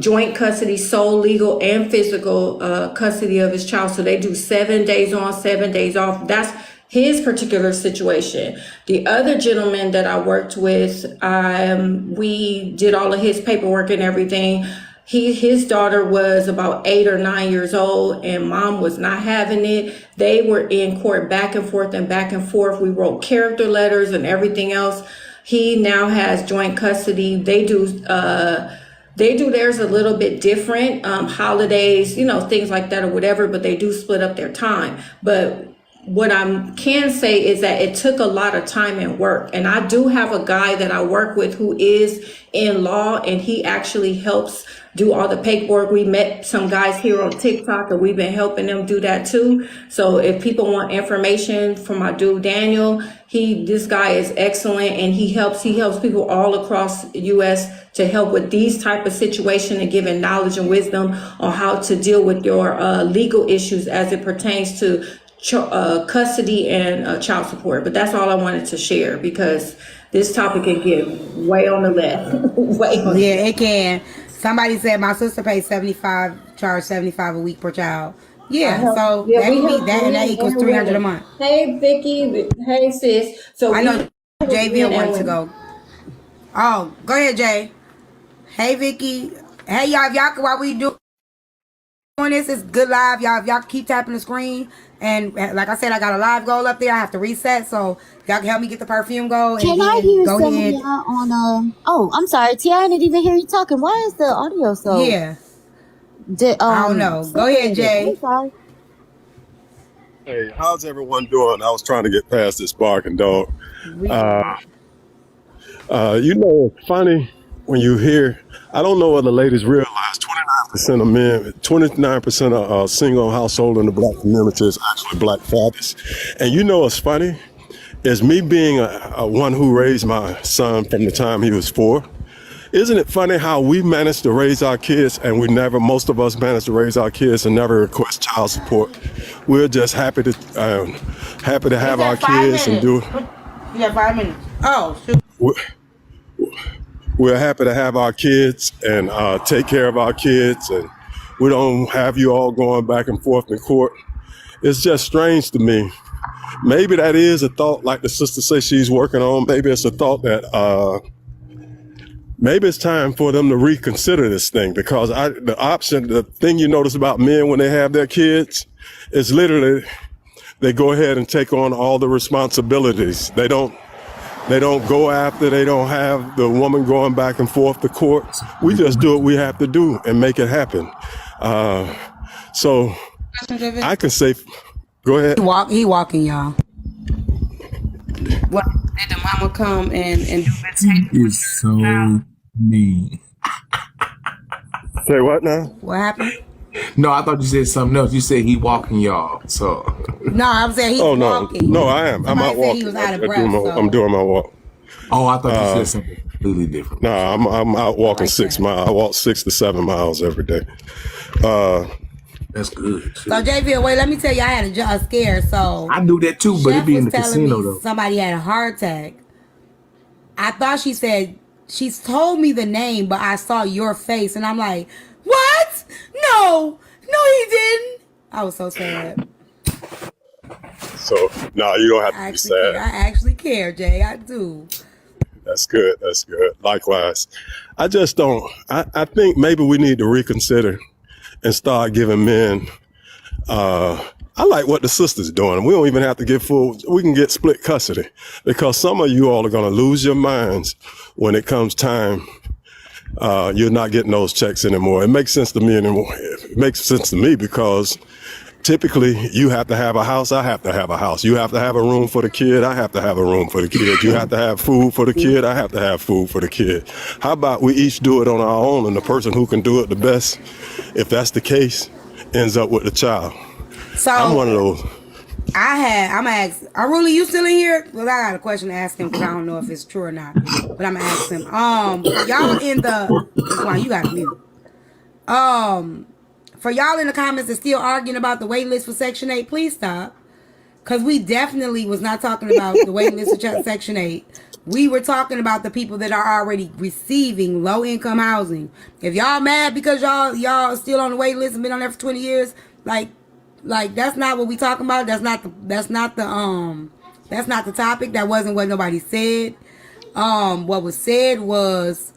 joint custody, sole legal and physical custody of his child. So they do 7 days on, 7 days off. That's his particular situation. The other gentleman that I worked with, we did all of his paperwork and everything. His daughter was about 8 or 9 years old, and mom was not having it. They were in court back and forth and back and forth. We wrote character letters and everything else. He now has joint custody. They do theirs a little bit different, holidays, things like that or whatever, but they do split up their time. But what I can say is that it took a lot of time and work. And I do have a guy that I work with who is in law, and he actually helps do all the paperwork. We met some guys here on TikTok, and we've been helping them do that too. So if people want information from my dude Daniel, this guy is excellent, and he helps people all across the US to help with these type of situations and giving knowledge and wisdom on how to deal with your legal issues as it pertains to custody and child support. But that's all I wanted to share, because this topic can get way on the left. Yeah, it can. Somebody said my sister pays charge $75 a week per child. Yeah, so that would be that, and that equals $300 a month. Hey Vicky, hey sis. So I know JV wanted to go. Oh, go ahead, Jay. Hey Vicky. Hey y'all, if y'all, while we doing this, it's good live, y'all. If y'all keep tapping the screen, and like I said, I got a live goal up there. I have to reset, so y'all can help me get the perfume goal. Can I hear some of y'all on Oh, I'm sorry, T. I didn't even hear you talking. Why is the audio so? Yeah. I don't know. Go ahead, Jay. I'm sorry. Hey, how's everyone doing? I was trying to get past this barking dog. It's funny when you hear, I don't know what the ladies realize, 29% of men, 29% of single household in the black community is actually black fathers. And it's funny, is me being a one who raised my son from the time he was 4. Isn't it funny how we managed to raise our kids, and most of us managed to raise our kids and never request child support? We're just happy to have our kids and do it. You got 5 minutes. Oh, shoot. We're happy to have our kids and take care of our kids, and we don't have you all going back and forth in court. It's just strange to me. Maybe that is a thought, like the sister says she's working on. Maybe it's a thought that maybe it's time for them to reconsider this thing, because the thing you notice about men when they have their kids is literally they go ahead and take on all the responsibilities. They don't go after, they don't have the woman going back and forth to court. We just do what we have to do and make it happen. So I can say, go ahead. He walking, y'all. What did the mama come and do the He is so mean. Say what now? What happened? No, I thought you said something else. You said he walking y'all. So no, I'm saying he's walking. No, I am. I'm out walking. He was out of breath, I'm doing my walk. Oh, I thought you said something completely different. No, I'm out walking 6 miles. I walk 6 to 7 miles every day. That's good. So JV, wait, let me tell you, I had a scare. So I knew that too, but it be in the casino though. Somebody had a heart attack. I thought she's told me the name, but I saw your face, and I'm like, what? No, he didn't. I was so sad. So no, you don't have to be sad. I actually care, Jay. I do. That's good. Likewise. I just don't. I think maybe we need to reconsider and start giving men. I like what the sister's doing. We don't even have to get full. We can get split custody, because some of you all are going to lose your minds when it comes time. You're not getting those checks anymore. It makes sense to me anymore. It makes sense to me because typically you have to have a house. I have to have a house. You have to have a room for the kid. I have to have a room for the kid. You have to have food for the kid. I have to have food for the kid. How about we each do it on our own, and the person who can do it the best, if that's the case, ends up with the child. So I'm one of those. I'm gonna ask. Aruli, you still in here? Well, I got a question to ask him because I don't know if it's true or not. But I'm gonna ask him. Y'all in the you got mute. For y'all in the comments that's still arguing about the wait list for Section 8, please stop. Because we definitely was not talking about the wait list for Section 8. We were talking about the people that are already receiving low income housing. If y'all mad because y'all still on the wait list and been on there for 20 years, like that's not what we talking about. That's not the topic. That wasn't what nobody said. What was said was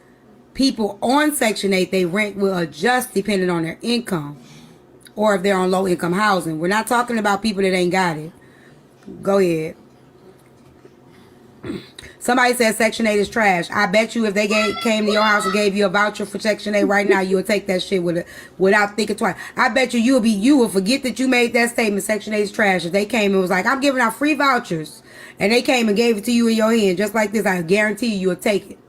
people on Section 8, they rent will adjust depending on their income or if they're on low income housing. We're not talking about people that ain't got it. Go ahead. Somebody said Section 8 is trash. I bet you if they came to your house and gave you a voucher for Section 8 right now, you would take that shit without thinking twice. I bet you would forget that you made that statement, Section 8 is trash. If they came and was like, I'm giving out free vouchers, and they came and gave it to you in your hand, just like this, I guarantee you would take it.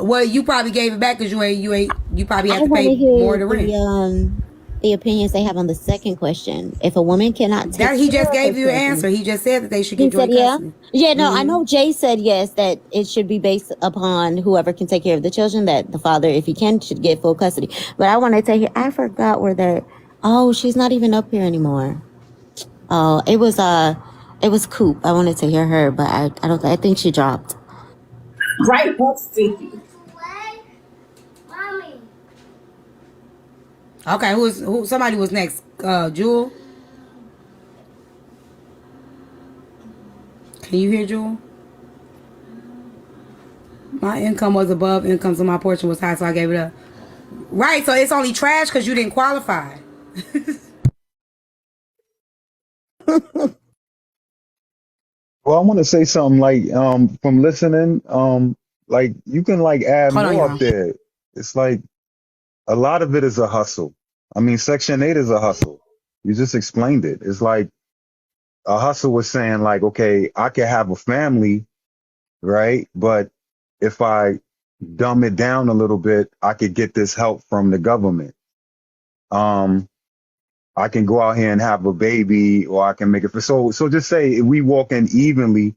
Well, you probably gave it back because you probably I have to want pay to hear more to rent. the opinions they have on the second question. If a woman cannot take That he care just of gave her you an children- answer. He just said that they should He get joint said, yeah? custody. Yeah, no, I know Jay said yes, that it should be based upon whoever can take care of the children, that the father, if he can, should get full custody. But I wanted to hear, I forgot where that, oh, she's not even up here anymore. Oh, it was Coop. I wanted to hear her, but I think she dropped. Right, Stevie. Mommy. Okay, somebody was next? Jewel? Can you hear Jewel? My income was above income, so my portion was high, so I gave it up. Right, so it's only trash because you didn't qualify. Well, I want to say something like from listening, like you can like add Hold on, more y'all. up there. It's like a lot of it is a hustle. I mean, Section 8 is a hustle. You just explained it. It's like a hustle was saying like, okay, I could have a family, right? But if I dumb it down a little bit, I could get this help from the government. I can go out here and have a baby, or I can make it for so just say if we walk in evenly,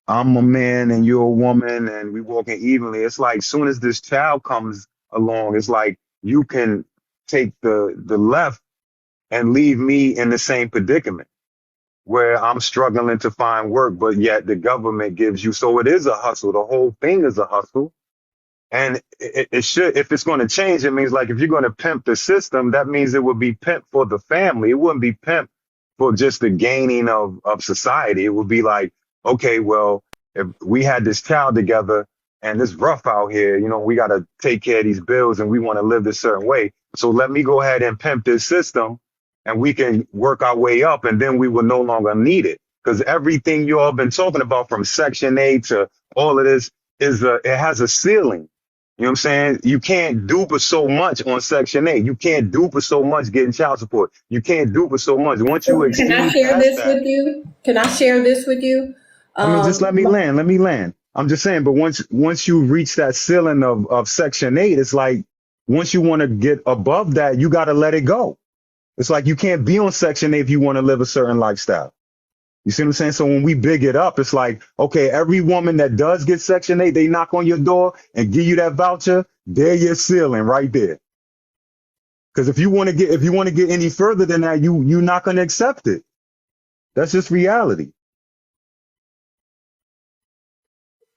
I'm a man and you're a woman and we walking evenly. It's like soon as this child comes along, it's like you can take the left and leave me in the same predicament where I'm struggling to find work, but yet the government gives you. So it is a hustle. The whole thing is a hustle. And it should, if it's going to change, it means like if you're going to pimp the system, that means it would be pimp for the family. It wouldn't be pimp for just the gaining of society. It would be like, okay, well, if we had this child together and it's rough out here, you know, we got to take care of these bills and we want to live this certain way. So let me go ahead and pimp this system and we can work our way up and then we will no longer need it. Because everything you all been talking about from Section 8 to all of this it has a ceiling. You know what I'm saying? You can't do but so much on Section 8. You can't do but so much getting child support. You can't do but so much. Once you exceed Can I share past this that, with you? Can I share this with you? I mean, just let me land. Let me land. I'm just saying, but once you reach that ceiling of Section 8, it's like once you want to get above that, you got to let it go. It's like you can't be on Section 8 if you want to live a certain lifestyle. You see what I'm saying? So when we big it up, it's like, okay, every woman that does get Section 8, they knock on your door and give you that voucher, they're your ceiling right there. Because if you want to get any further than that, you're not going to accept it. That's just reality.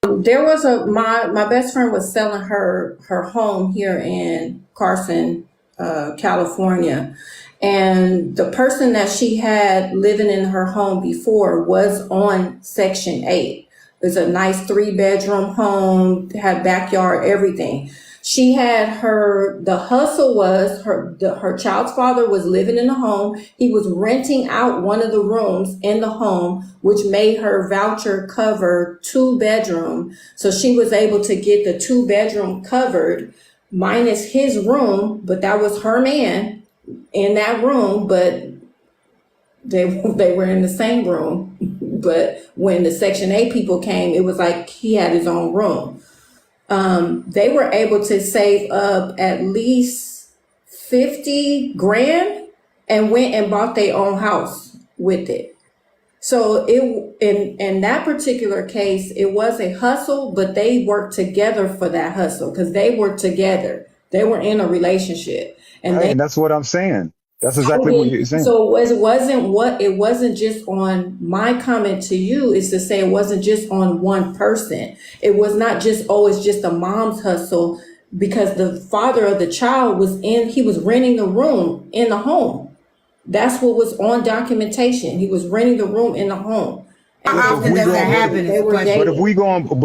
There was my best friend was selling her home here in Carson, California. And the person that she had living in her home before was on Section 8. It's a nice 3-bedroom home, had backyard, everything. She had the hustle was her child's father was living in the home. He was renting out one of the rooms in the home, which made her voucher cover 2-bedroom. So she was able to get the 2-bedroom covered minus his room, but that was her man in that room, but they were in the same room. But when the Section 8 people came, it was like he had his own room. They were able to save up at least 50 grand and went and bought their own house with it. So in that particular case, it was a hustle, but they worked together for that hustle because they were together. They were in a relationship. And that's what I'm saying. That's exactly what you're saying. So it wasn't just on my comment to you is to say it wasn't just on one person. It was not just, it's just a mom's hustle, because the father of the child he was renting the room in the home. That's what was on documentation. He was renting the room in the home. How often does that happen? Is the question. But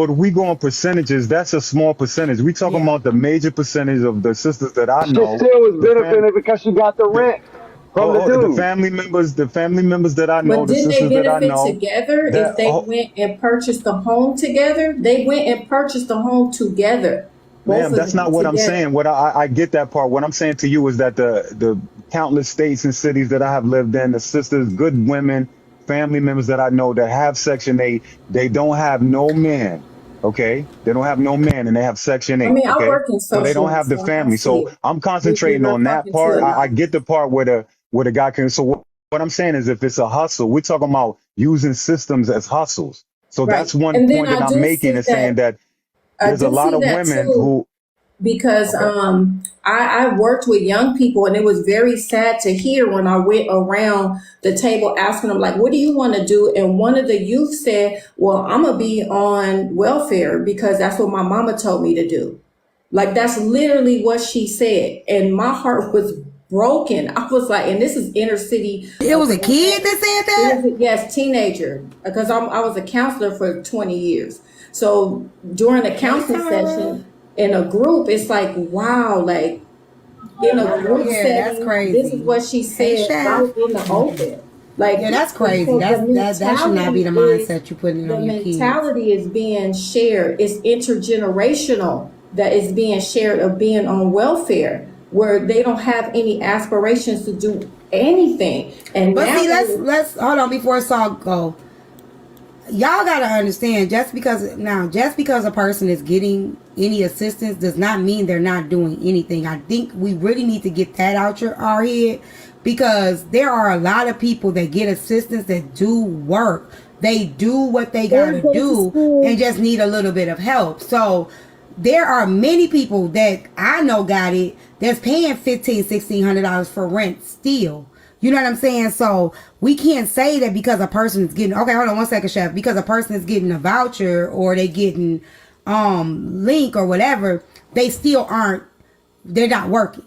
if we go on percentages, that's a small percentage. We talking about the major percentage of the sisters that I She know. still was benefiting because she got the rent from the dude. The family members that I know, But the didn't they sisters that I benefit know. together That, if they went and purchased the home together? They went and purchased the home together. ma'am, that's not what I'm saying. What I get that part. What I'm saying to you is that the countless states and cities that I have lived in, the sisters, good women, family members that I know that have Section 8, they don't have no men. Okay, they don't have no men, and they have Section 8. I mean, I okay, work in so they don't social, have the so I family. see So it. I'm concentrating on that part. I get the part where the guy can. So what I'm saying is, if it's a hustle, we're talking about using systems as hustles. So Right. that's one And then point that I I'm do making, see is saying that I there's a do lot see of that women too, who. because I worked with young people, and it was very sad to hear when I went around the table asking them, like, what do you want to do? And one of the youth said, well, I'm going to be on welfare because that's what my mama told me to do. Like, that's literally what she said. And my heart was broken. I was like, and this is inner city. It was a kid that said that? Yes, teenager. Because I was a counselor for 20 years. So during a counseling session in a group, it's like, wow, like in a group setting, that's crazy. this is what she said Chef. out in the open. Like, Yeah, that's crazy. because That should not be the mindset you're putting the on your kids. mentality is being shared. It's intergenerational that is being shared of being on welfare, where they don't have any aspirations to do anything. And But now see, let's hold on before Saul go. Y'all gotta understand, just because a person is getting any assistance does not mean they're not doing anything. I think we really need to get that out our head, because there are a lot of people that get assistance that do work. They do what they gotta do and just need a little bit of help. So there are many people that I know got it that's paying $1,500-$1,600 for rent still. You know what I'm saying? So we can't say that because a person is getting, okay, hold on one second, Chef. Because a person is getting a voucher or they getting link or whatever, they still they're not working.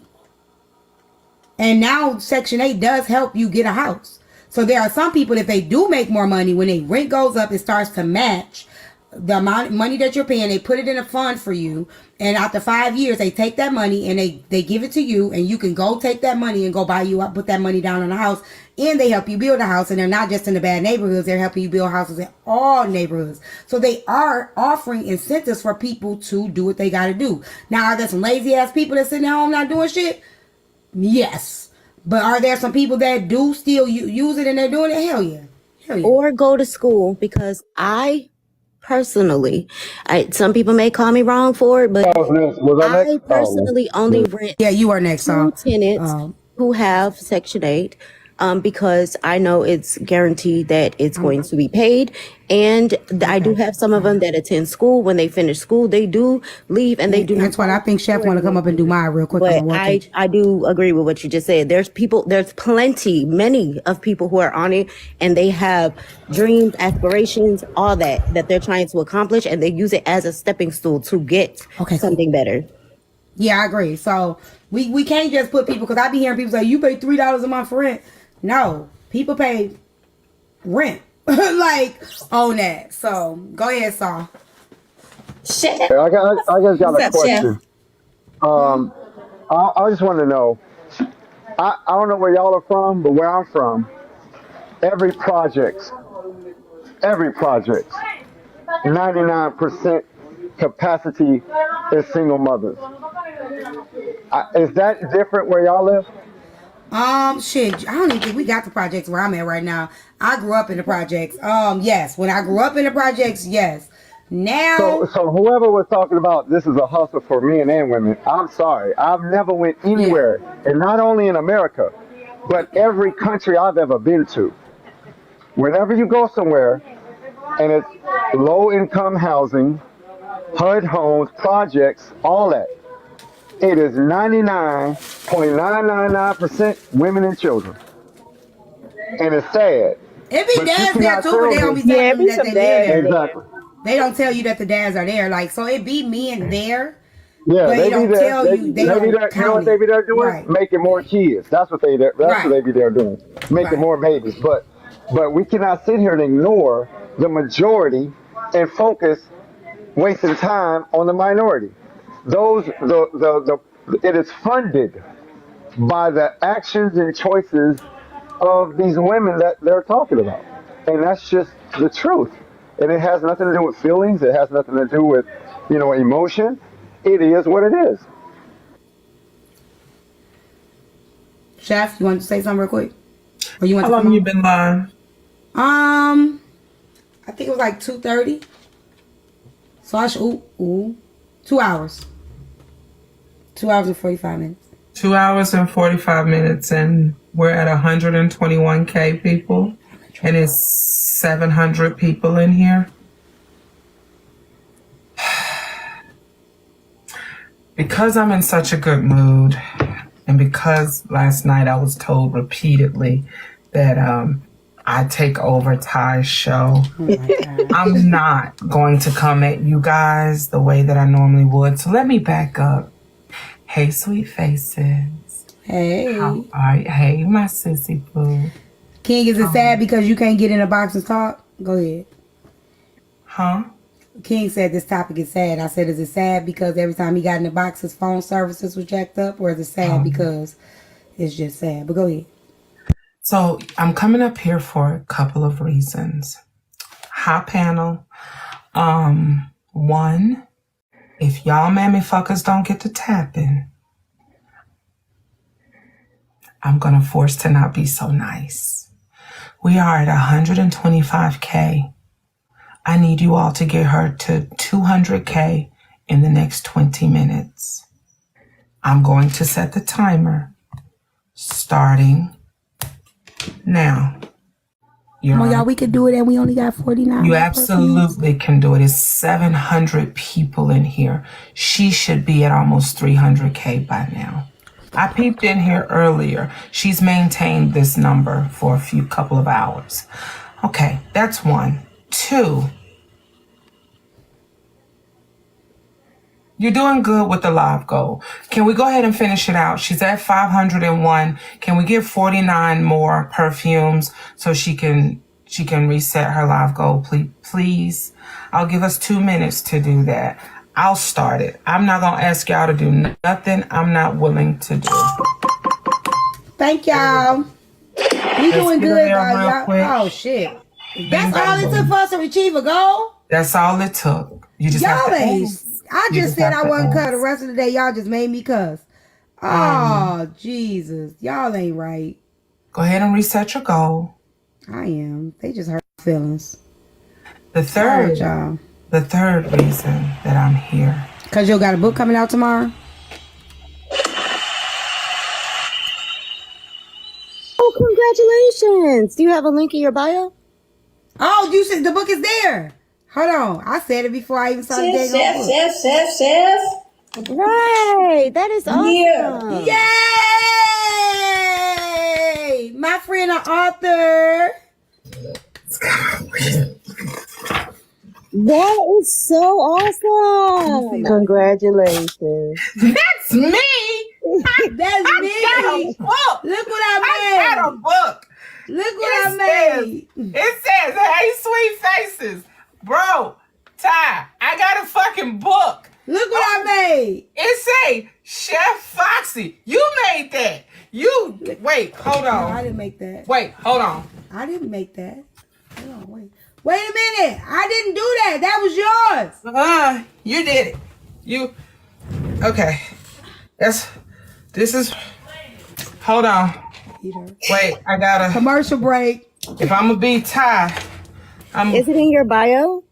And now Section 8 does help you get a house. So there are some people, if they do make more money, when their rent goes up, it starts to match the amount of money that you're paying. They put it in a fund for you, and after 5 years they take that money and they give it to you, and you can go take that money and go buy you up, put that money down on a house, and they help you build a house. And they're not just in the bad neighborhoods, they're helping you build houses in all neighborhoods. So they are offering incentives for people to do what they got to do. Now, are there some lazy ass people that sitting at home not doing shit? Yes. But are there some people that do still use it and they're doing it? Hell yeah. Or go to school, because personally, some people may call me wrong for it, but I personally only rent you are next, to tenants who have Section 8, because I know it's guaranteed that it's going to be paid. And I do have some of them that attend school. When they finish school, they do leave and they do not. That's why I think Chef want to come up and do mine real quick. But I do agree with what you just said. There's many of people who are on it, and they have dreams, aspirations, all that they're trying to accomplish, and they use it as a stepping stool to get something better. Yeah, I agree. So we can't just put people, because I be hearing people say, you pay $3 a month for rent. No, people pay rent. Like, on that. So go ahead, Saul. I just got a question. I just want to know, I don't know where y'all are from, but where I'm from, every project, 99% capacity is single mothers. Is that different where y'all live? Shit, I don't even think we got the projects where I'm at right now. I grew up in the projects. Yes. When I grew up in the projects, yes. Now, so whoever was talking about this is a hustle for men and women, I'm sorry. I've never went anywhere, and not only in America, but every country I've ever been to. Whenever you go somewhere, and it's low income housing, HUD homes, projects, all that, it is 99.999% women and children. And it's sad. it be dads there too, but they don't be telling you that they live there. Exactly. They don't tell you that the dads are there. Like, so it be men there. Yeah, but they don't be there. tell you. They be don't there. You know what they be there doing? Right. Making more kids. That's what what they be there doing. Making more babies. But we cannot sit here and ignore the majority and focus wasting time on the minority. It is funded by the actions and choices of these women that they're talking about. And that's just the truth. And it has nothing to do with feelings. It has nothing to do with, emotion. It is what it is. Chef, you want to say something real quick? Or you want How to long you been live? I think it was like 2:30. So I should 2 hours. 2 hours and 45 minutes. 2 hours and 45 minutes, and we're at 121K people, and it's 700 people in here. Because I'm in such a good mood, and because last night I was told repeatedly that I take over Ty's show, I'm not going to come at you guys the way that I normally would. So let me back up. Hey, sweet faces. Hey. Hey, my sissy boo. King, is it sad because you can't get in a box and talk? Go ahead. Huh? King said this topic is sad. I said, is it sad because every time he got in the box, his phone services was jacked up? Or is it sad because it's just sad? But go ahead. So I'm coming up here for a couple of reasons. High panel. One, if y'all mammy fuckers don't get to tapping, I'm going to force to not be so nice. We are at 125K. I need you all to get her to 200K in the next 20 minutes. I'm going to set the timer starting now. Come on, y'all, we could do it and we only got 49. You absolutely can do it. It's 700 people in here. She should be at almost 300K by now. I peeped in here earlier. She's maintained this number for a couple of hours. Okay, that's one. Two, you're doing good with the live goal. Can we go ahead and finish it out? She's at 501. Can we give 49 more perfumes so she can reset her live goal, please? I'll give us 2 minutes to do that. I'll start it. I'm not going to ask y'all to do nothing I'm not willing to do. Thank y'all. We doing good, y'all. Oh, shit. That's all it took for us to achieve a goal? That's all it took. You just have to ask. I just said I wasn't cut the rest of the day. Y'all just made me cuss. Oh, Jesus. Y'all ain't right. Go ahead and reset your goal. I am. They just hurt my feelings. The third reason that I'm here. Because you got a book coming out tomorrow? Oh, congratulations. Do you have a link in your bio? Oh, you said the book is there. Hold on. I said it before I even started dating. Chef. Right. That is awesome. Yay! My friend, an author. That is so awesome. Congratulations. That's me. That's me. Got a book. Look what I made. I got a book. Look what I made. It says, hey, sweet faces. Bro, Ty, I got a fucking book. Look what I made. It say, Chef Foxy. You made that. Wait, hold on. No, I didn't make that. Wait, hold on. I didn't make that. Hold on, wait. Wait a minute. I didn't do that. That was yours. You did it. Okay. Hold on. Wait, I got a commercial break. If I'm gonna be Ty, Is it in your bio?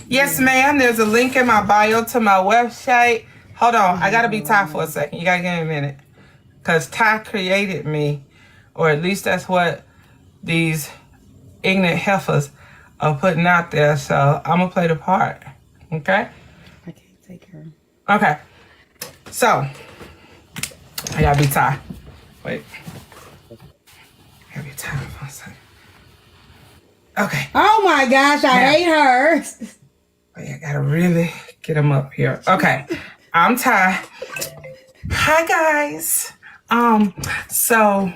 Yes, ma'am. There's a link in my bio to my website. Hold on. I gotta be Ty for a second. You gotta give me a minute. Because Ty created me. Or at least that's what these ignorant heifers are putting out there. So I'm gonna play the part. Okay? I can't take her. Okay. So I gotta be Ty. Wait. I gotta be Ty for a second. Okay. Oh my gosh, I hate her. Wait, I gotta really get them up here. Okay. I'm Ty. Hi guys. So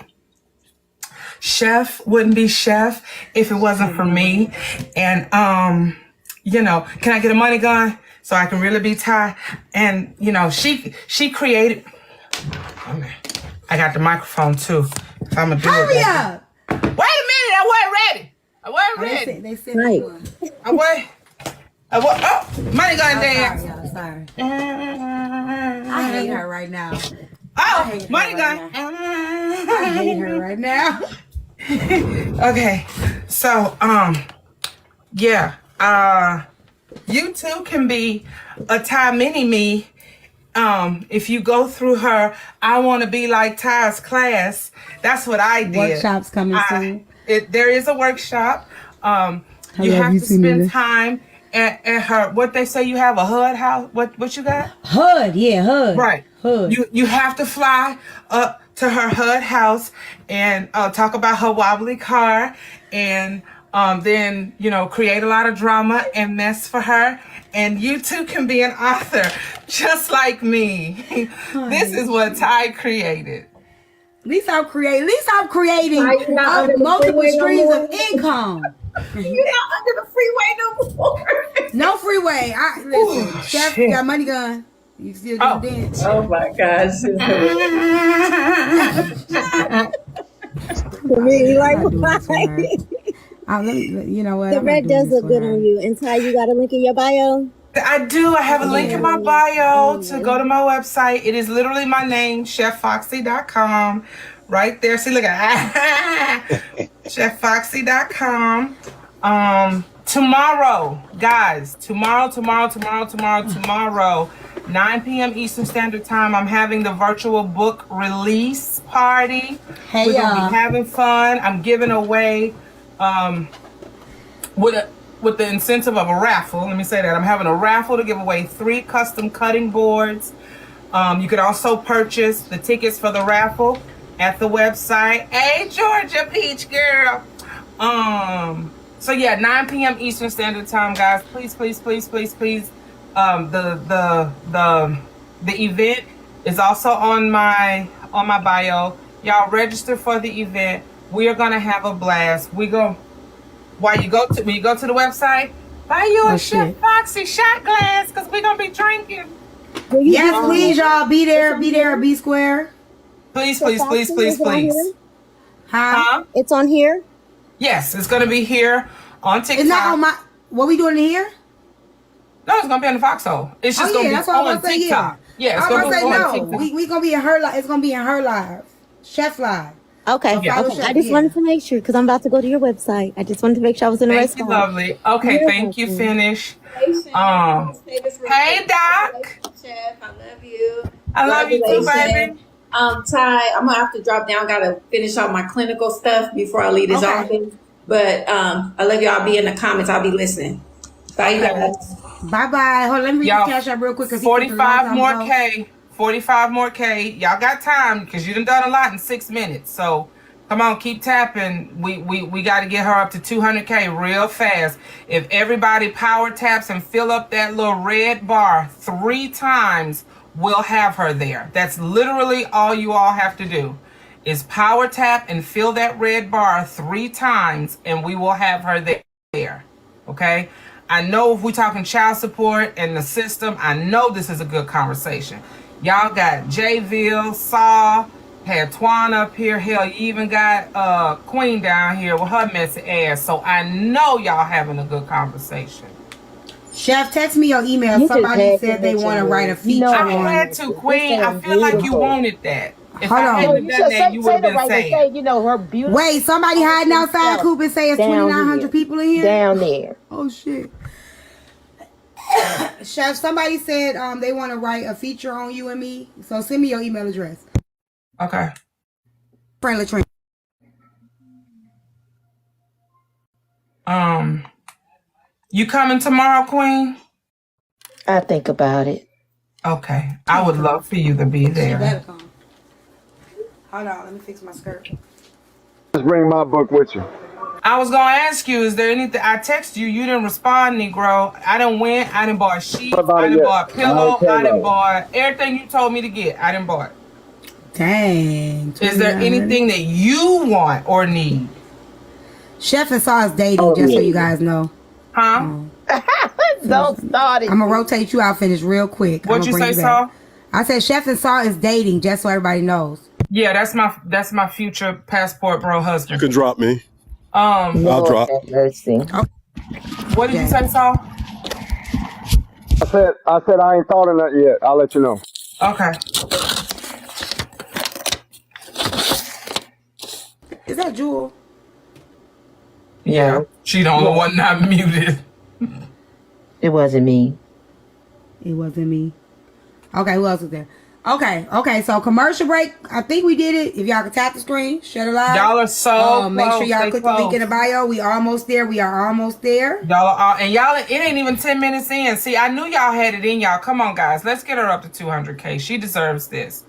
Chef wouldn't be Chef if it wasn't for me. And can I get a money gun so I can really be Ty? And she created. Oh man, I got the microphone too. If I'm gonna do Hurry it. up! Wait a minute, I wasn't ready. I wasn't ready. They said right. I was. Oh, money gun dance. Sorry. I hate her right now. Oh, money gun. I hate her right now. Okay, so you too can be a Ty mini me. If you go through her, I want to be like Ty's class. That's what I did. Workshops coming soon. There is a workshop. You have to spend time at her. What they say, you have a HUD house. What you got? HUD, yeah, HUD. Right. HUD. You have to fly up to her HUD house and talk about her wobbly car, and then create a lot of drama and mess for her. And you too can be an author, just like me. This is what Ty created. At least I'm creating multiple streams of income. You're not under the freeway no more. No freeway. Listen, Chef, you got money gun. You still gonna dance. Oh my gosh. You know what? The red does look good on you. And Ty, you got a link in your bio? I do. I have a link in my bio to go to my website. It is literally my name, cheffoxy.com. Right there. See, look at cheffoxy.com. Tomorrow, guys, tomorrow, 9 p.m. Eastern Standard Time, I'm having the virtual book release party. Hey, we're going to be having fun. I'm giving away with the incentive of a raffle. Let me say that. I'm having a raffle to give away 3 custom cutting boards. You could also purchase the tickets for the raffle at the website. Hey, Georgia Peach girl. So yeah, 9 p.m. Eastern Standard Time, guys. Please. The event is also on my bio. Y'all register for the event. We are gonna have a blast. When you go to the website, buy you a Chef Foxy shot glass because we're gonna be drinking. Yes, please, y'all. Be there, B Square. Please. Huh? It's on here? Yes, it's gonna be here on TikTok. It's not on my. What we doing here? No, it's gonna be on the Foxhole. It's just gonna be on TikTok. Yeah, it's gonna be on TikTok. We gonna be in her live. It's gonna be in her live. Chef live. Okay. I just wanted to make sure because I'm about to go to your website. I just wanted to make sure I was in the right spot. Lovely. Okay, thank you. Finish. Hey, Doc. Chef, I love you. I love you too, baby. Ty, I'm gonna have to drop down. Gotta finish all my clinical stuff before I leave this office. But I love y'all. Be in the comments. I'll be listening. Bye, you guys. Bye. Hold on, let me read the cash up real quick. 45 more K. 45 more K. Y'all got time because you done a lot in 6 minutes. So come on, keep tapping. We got to get her up to 200K real fast. If everybody power taps and fill up that little red bar 3 times, we'll have her there. That's literally all you all have to do is power tap and fill that red bar 3 times and we will have her there. Okay? I know if we're talking child support and the system, I know this is a good conversation. Y'all got Jayville, Saw, had Twan up here. Hell, you even got Queen down here with her messy ass. So I know y'all having a good conversation. Chef, text me your email. Somebody said they want to write a feature. I had to, Queen. I feel like you wanted that. If Hold I on. hadn't done that, you would have been saying. her beautiful. Wait, somebody hiding outside Coop and say it's 2,900 people in here? Down there. Oh, shit. Chef, somebody said they want to write a feature on you and me. So send me your email address. Okay. Friend Latrine. You coming tomorrow, Queen? I think about it. Okay. I would love for you to be there. Hold on, let me fix my skirt. Just bring my book with you. I was gonna ask you, is there anything? I text you, you didn't respond, Negro. I done went, I done bought sheets, I done bought pillow, I done bought everything you told me to get. I done bought. Dang. Is there 2900. anything that you want or need? Chef and Saw is dating, just so you guys know. Huh? Don't start it. I'm gonna rotate you out, finish real quick. What'd you say, Saw? Saw? I said Chef and Saw is dating, just so everybody knows. Yeah, that's my future passport bro husband. You can drop me. I'll drop. Mercy. What did you say, Saul? I said I ain't thought of that yet. I'll let you know. Okay. Is that Jewel? Yeah. She the only one not muted. It wasn't me. It wasn't me. Okay, who else was there? Okay, so commercial break. I think we did it. If y'all can tap the screen, shut it live. Y'all are so make sure close. y'all Stay click the link in the close. bio. We almost there. We are almost there. Y'all are, and y'all, it ain't even 10 minutes in. See, I knew y'all had it in y'all. Come on, guys. Let's get her up to 200K. She deserves this.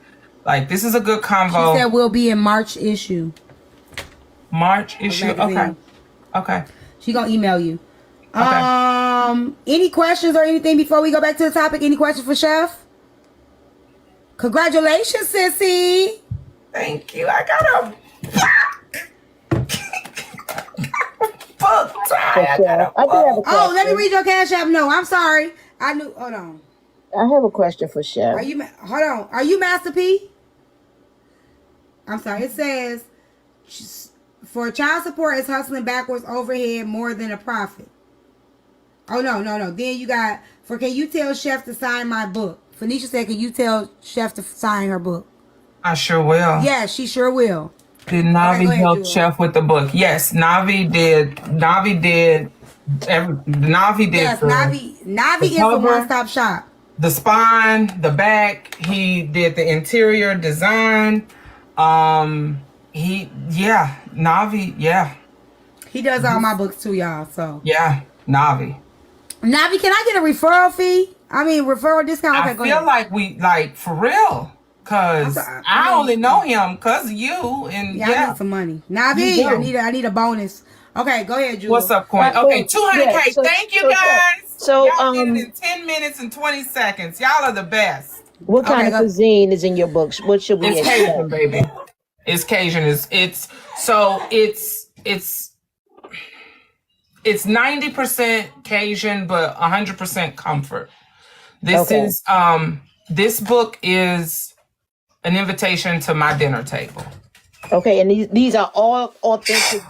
Like, this is a good convo. She said we'll be in March issue. March issue? magazine. Okay. She gonna email you. Okay. Any questions or anything before we go back to the topic? Any questions for Chef? Congratulations, sissy. Thank you. I got a book tie. I got a book. Oh, let me read your Cash App. No, I'm sorry. I knew. Hold on. I have a question for Chef. Are you? Hold on. Are you Master P? I'm sorry. It says for child support is hustling backwards overhead more than a profit. Oh no. Then you got for can you tell Chef to sign my book? Phoenicia said, can you tell Chef to sign her book? I sure will. Yeah, she sure will. Did Navi go ahead, help Jewel. Chef with the book? Yes, Navi did. Navi did. Yes, Navi is the cover, one-stop shop. The spine, the back. He did the interior design. Navi, yeah. He does all my books too, y'all. So yeah, Navi. Navi, can I get a referral fee? I mean, referral discount. Okay, I go feel ahead. like we for real, cause I only know him cause of you and Yeah, I need some money. Navi, You do. I need a bonus. Okay, go ahead, Jewel. What's up, Queen? Okay, 200K. Yeah, so- Thank you, so- guys. so, y'all did it in 10 minutes and 20 seconds. Y'all are the best. What kind of cuisine is in your books? What should we It's expect? Cajun, baby. It's Cajun. It's 90% Cajun, but 100% comfort. This book is an invitation to my dinner table. Okay, and these are all authentic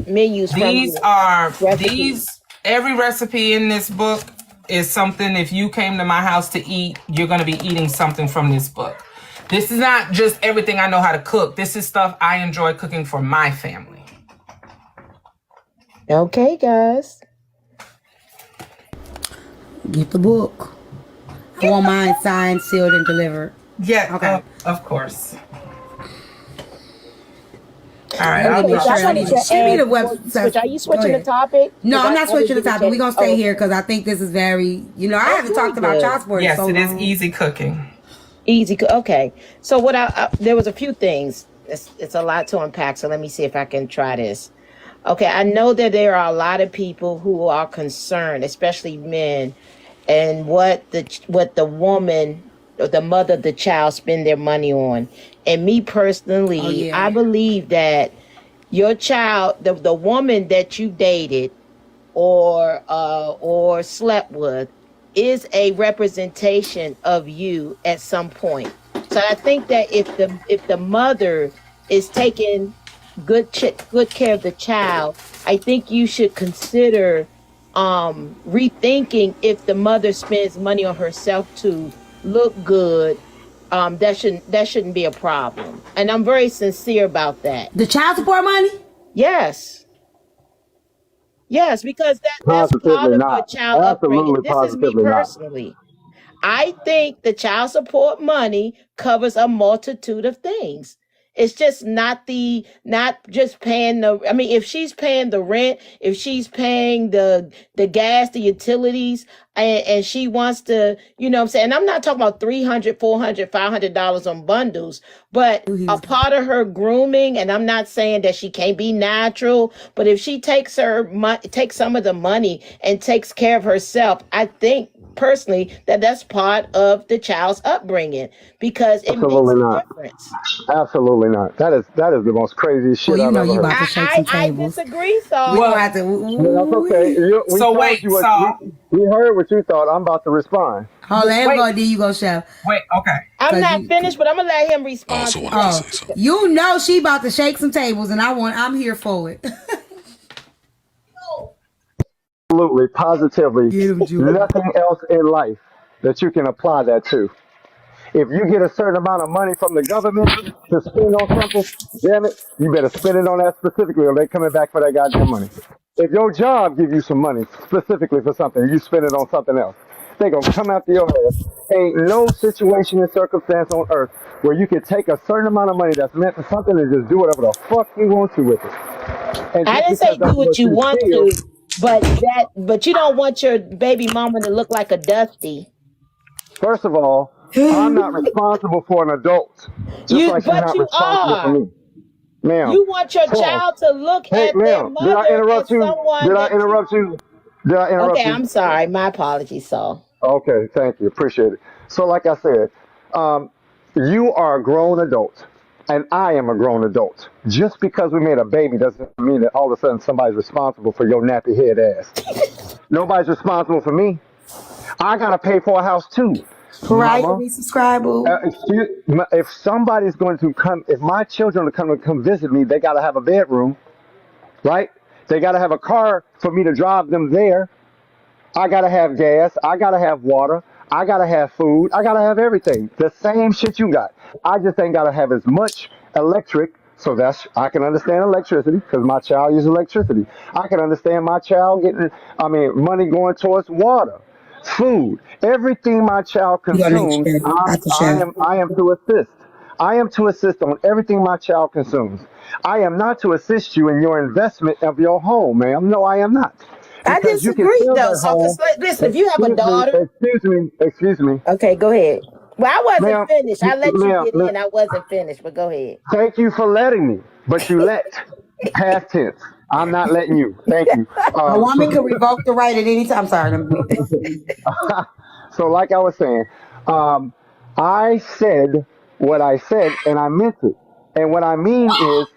menus from you. Every recipe in this book is something, if you came to my house to eat, you're going to be eating something from this book. This is not just everything I know how to cook. This is stuff I enjoy cooking for my family. Okay, guys. Get the book. I want mine signed, sealed, and delivered. Yeah, okay. Of course. All right. Let me make sure. I need to send me the website. Are you switching the topic? No, I'm not switching the topic. We're going to stay Oh, here because I think this is very, I haven't talked about child support in so long. Yes, it is easy cooking. Okay. So what there was a few things. It's a lot to unpack. So let me see if I can try this. Okay. I know that there are a lot of people who are concerned, especially men, and what the woman or the mother of the child spend their money on. And me personally, I believe that your child, the woman that you dated or slept with, is a representation of you at some point. So I think that if the mother is taking good care of the child, I think you should consider rethinking if the mother spends money on herself to look good. That shouldn't be a problem, and I'm very sincere about that. The child support money? Yes, because that's part of your child upbringing. This is me personally. I think the child support money covers a multitude of things. It's just not just paying if she's paying the rent, if she's paying the gas, the utilities, and she wants to, what I'm saying? And I'm not talking about $300, $400, $500 on bundles, but a part of her grooming, and I'm not saying that she can't be natural, but if she takes some of the money and takes care of herself, I think personally that that's part of the child's upbringing because it makes Absolutely a not. difference. Absolutely not. That is the most craziest Well, shit you I've know ever you heard. about to shake some I tables. disagree, We so gonna Well, have to. But that's okay. We so told wait, you what so we heard what you thought. I'm about to respond. Hold on, let him wait, go. Then you go, Chef. okay. I'm Cause not you. finished, but I'm gonna let him respond to Oh, that. you know she about to shake some tables, and I'm here for it. Absolutely, positively, Get him, Julie. nothing else in life that you can apply that to. If you get a certain amount of money from the government to spend on something, damn it, you better spend it on that specifically, or they coming back for that goddamn money. If your job give you some money specifically for something, you spend it on something else. They gonna come after your ass. Ain't no situation and circumstance on earth where you can take a certain amount of money that's meant for something and just do whatever the fuck you want to with it. And I just didn't say because do that's what what you you want feel, to, but you don't want your baby mama to look like a dusty. first of all, I'm not responsible for an adult, just like she's But not you responsible for are. me. Ma'am, You want your pause. child to look Hey, at their ma'am, did I mother interrupt as you? someone Did I that you. interrupt you? Did I interrupt Okay, you? I'm sorry. My apologies, so. Okay, thank you. Appreciate it. So, like I said, um, you are a grown adult, and I am a grown adult. Just because we made a baby doesn't mean that all of a sudden somebody's responsible for your nappy head ass. Nobody's responsible for me. I gotta pay for a house too, Right? mama. Resubscribe, boo. If somebody's going to come, if my children are coming to come visit me, they gotta have a bedroom, right? They gotta have a car for me to drive them there. I gotta have gas. I gotta have water. I gotta have food. I gotta have everything. The same shit you got. I just ain't gotta have as much electric. So that's I can understand electricity because my child uses electricity. I can understand my child getting, money going towards water, food, everything my child You gonna make consumes. sure after Chef. I am to assist. I am to assist on everything my child consumes. I am not to assist you in your investment of your home, ma'am. No, I am not. I Because you can disagree sell though. that So, home. listen, if you have a daughter, Excuse me. okay, go ahead. Well, I wasn't Ma'am, finished. I let you get ma'am, in. I wasn't finished, but go ahead. thank you for letting me, but you let. Past tense. I'm not letting you. Thank you. A woman So, can revoke the right at any time. I'm sorry. so like I was saying, I said what I said, and I meant it. And what I mean is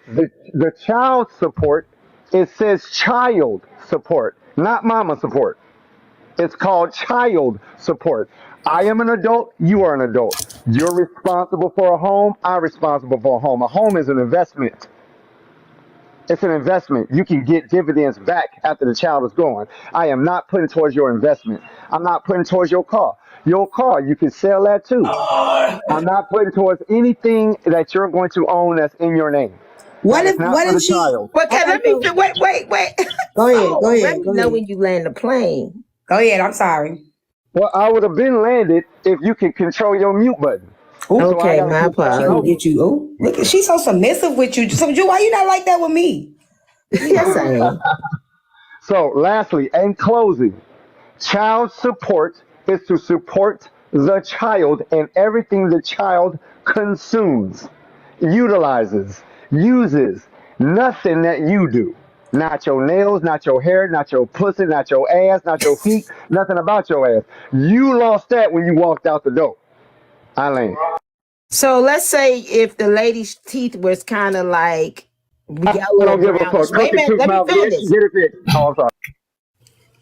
the child support. It says child support, not mama support. It's called child support. I am an adult. You are an adult. You're responsible for a home. I'm responsible for a home. A home is an investment. It's an investment. You can get dividends back after the child is gone. I am not putting towards your investment. I'm not putting towards your car. Your car, you can sell that too. I'm not putting towards anything that you're going to own that's in your name. That is not What for if the she? child. Okay, Okay, let me. so Wait. go I ahead. Go ahead. already Go know ahead. when you land the plane. Go ahead. I'm sorry. Well, I would have been landed if you could control your mute button. So I Okay, got to my keep She talking gonna over apologies. you. get you. Oh, look, she's so submissive with you. So, Ju, why you not like that with me? Yes, I am. So, lastly, in closing, child support is to support the child in everything the child consumes, utilizes, uses. Nothing that you do. Not your nails, not your hair, not your pussy, not your ass, not your feet, nothing about your ass. You lost that when you walked out the door. Eileen. So let's say if the lady's teeth was kind of like I yellow or don't give a brownish. fuck. Wait a Crooked minute, tooth let me mouth, bitch. finish. Get it fixed. Oh, I'm sorry.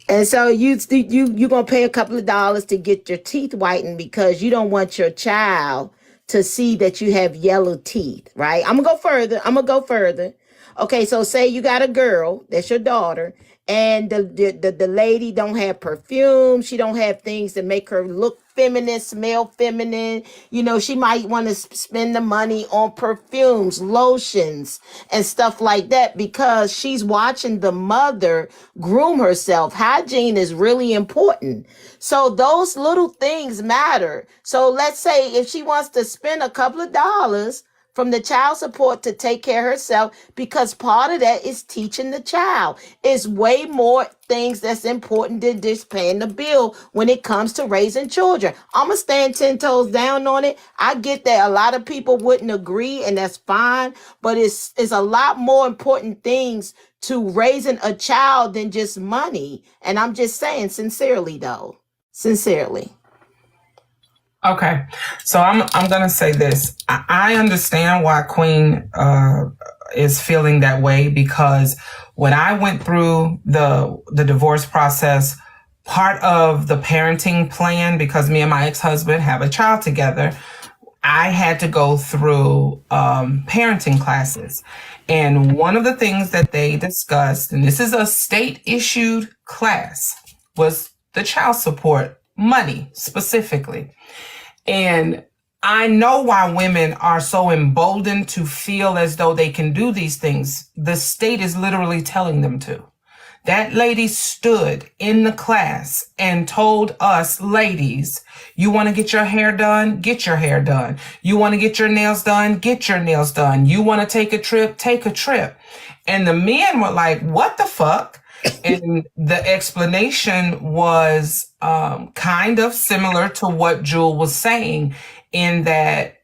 And so you gonna pay a couple of dollars to get your teeth whitened because you don't want your child to see that you have yellow teeth, right? I'm gonna go further. Okay, so say you got a girl, that's your daughter, and the lady don't have perfume, she don't have things that make her look feminine, smell feminine. You know, she might want to spend the money on perfumes, lotions, and stuff like that because she's watching the mother groom herself. Hygiene is really important. So those little things matter. So let's say if she wants to spend a couple of dollars from the child support to take care of herself, because part of that is teaching the child. It's way more things that's important than just paying the bill when it comes to raising children. I'm gonna stand 10 toes down on it. I get that a lot of people wouldn't agree, and that's fine, but it's a lot more important things to raising a child than just money. And I'm just saying sincerely though. Sincerely. Okay, so I'm gonna say this. I understand why Queen is feeling that way, because when I went through the divorce process, part of the parenting plan, because me and my ex-husband have a child together, I had to go through parenting classes. And one of the things that they discussed, and this is a state-issued class, was the child support money specifically. And I know why women are so emboldened to feel as though they can do these things. The state is literally telling them to. That lady stood in the class and told us ladies, you want to get your hair done? Get your hair done. You want to get your nails done? Get your nails done. You want to take a trip? Take a trip. And the men were like, what the fuck? And the explanation was kind of similar to what Jewel was saying, in that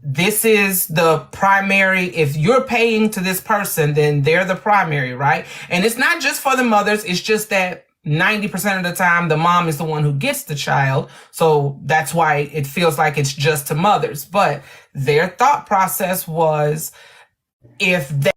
this is the primary. If you're paying to this person, then they're the primary, right? And it's not just for the mothers. It's just that 90% of the time, the mom is the one who gets the child. So that's why it feels like it's just to mothers. But their thought process was, if they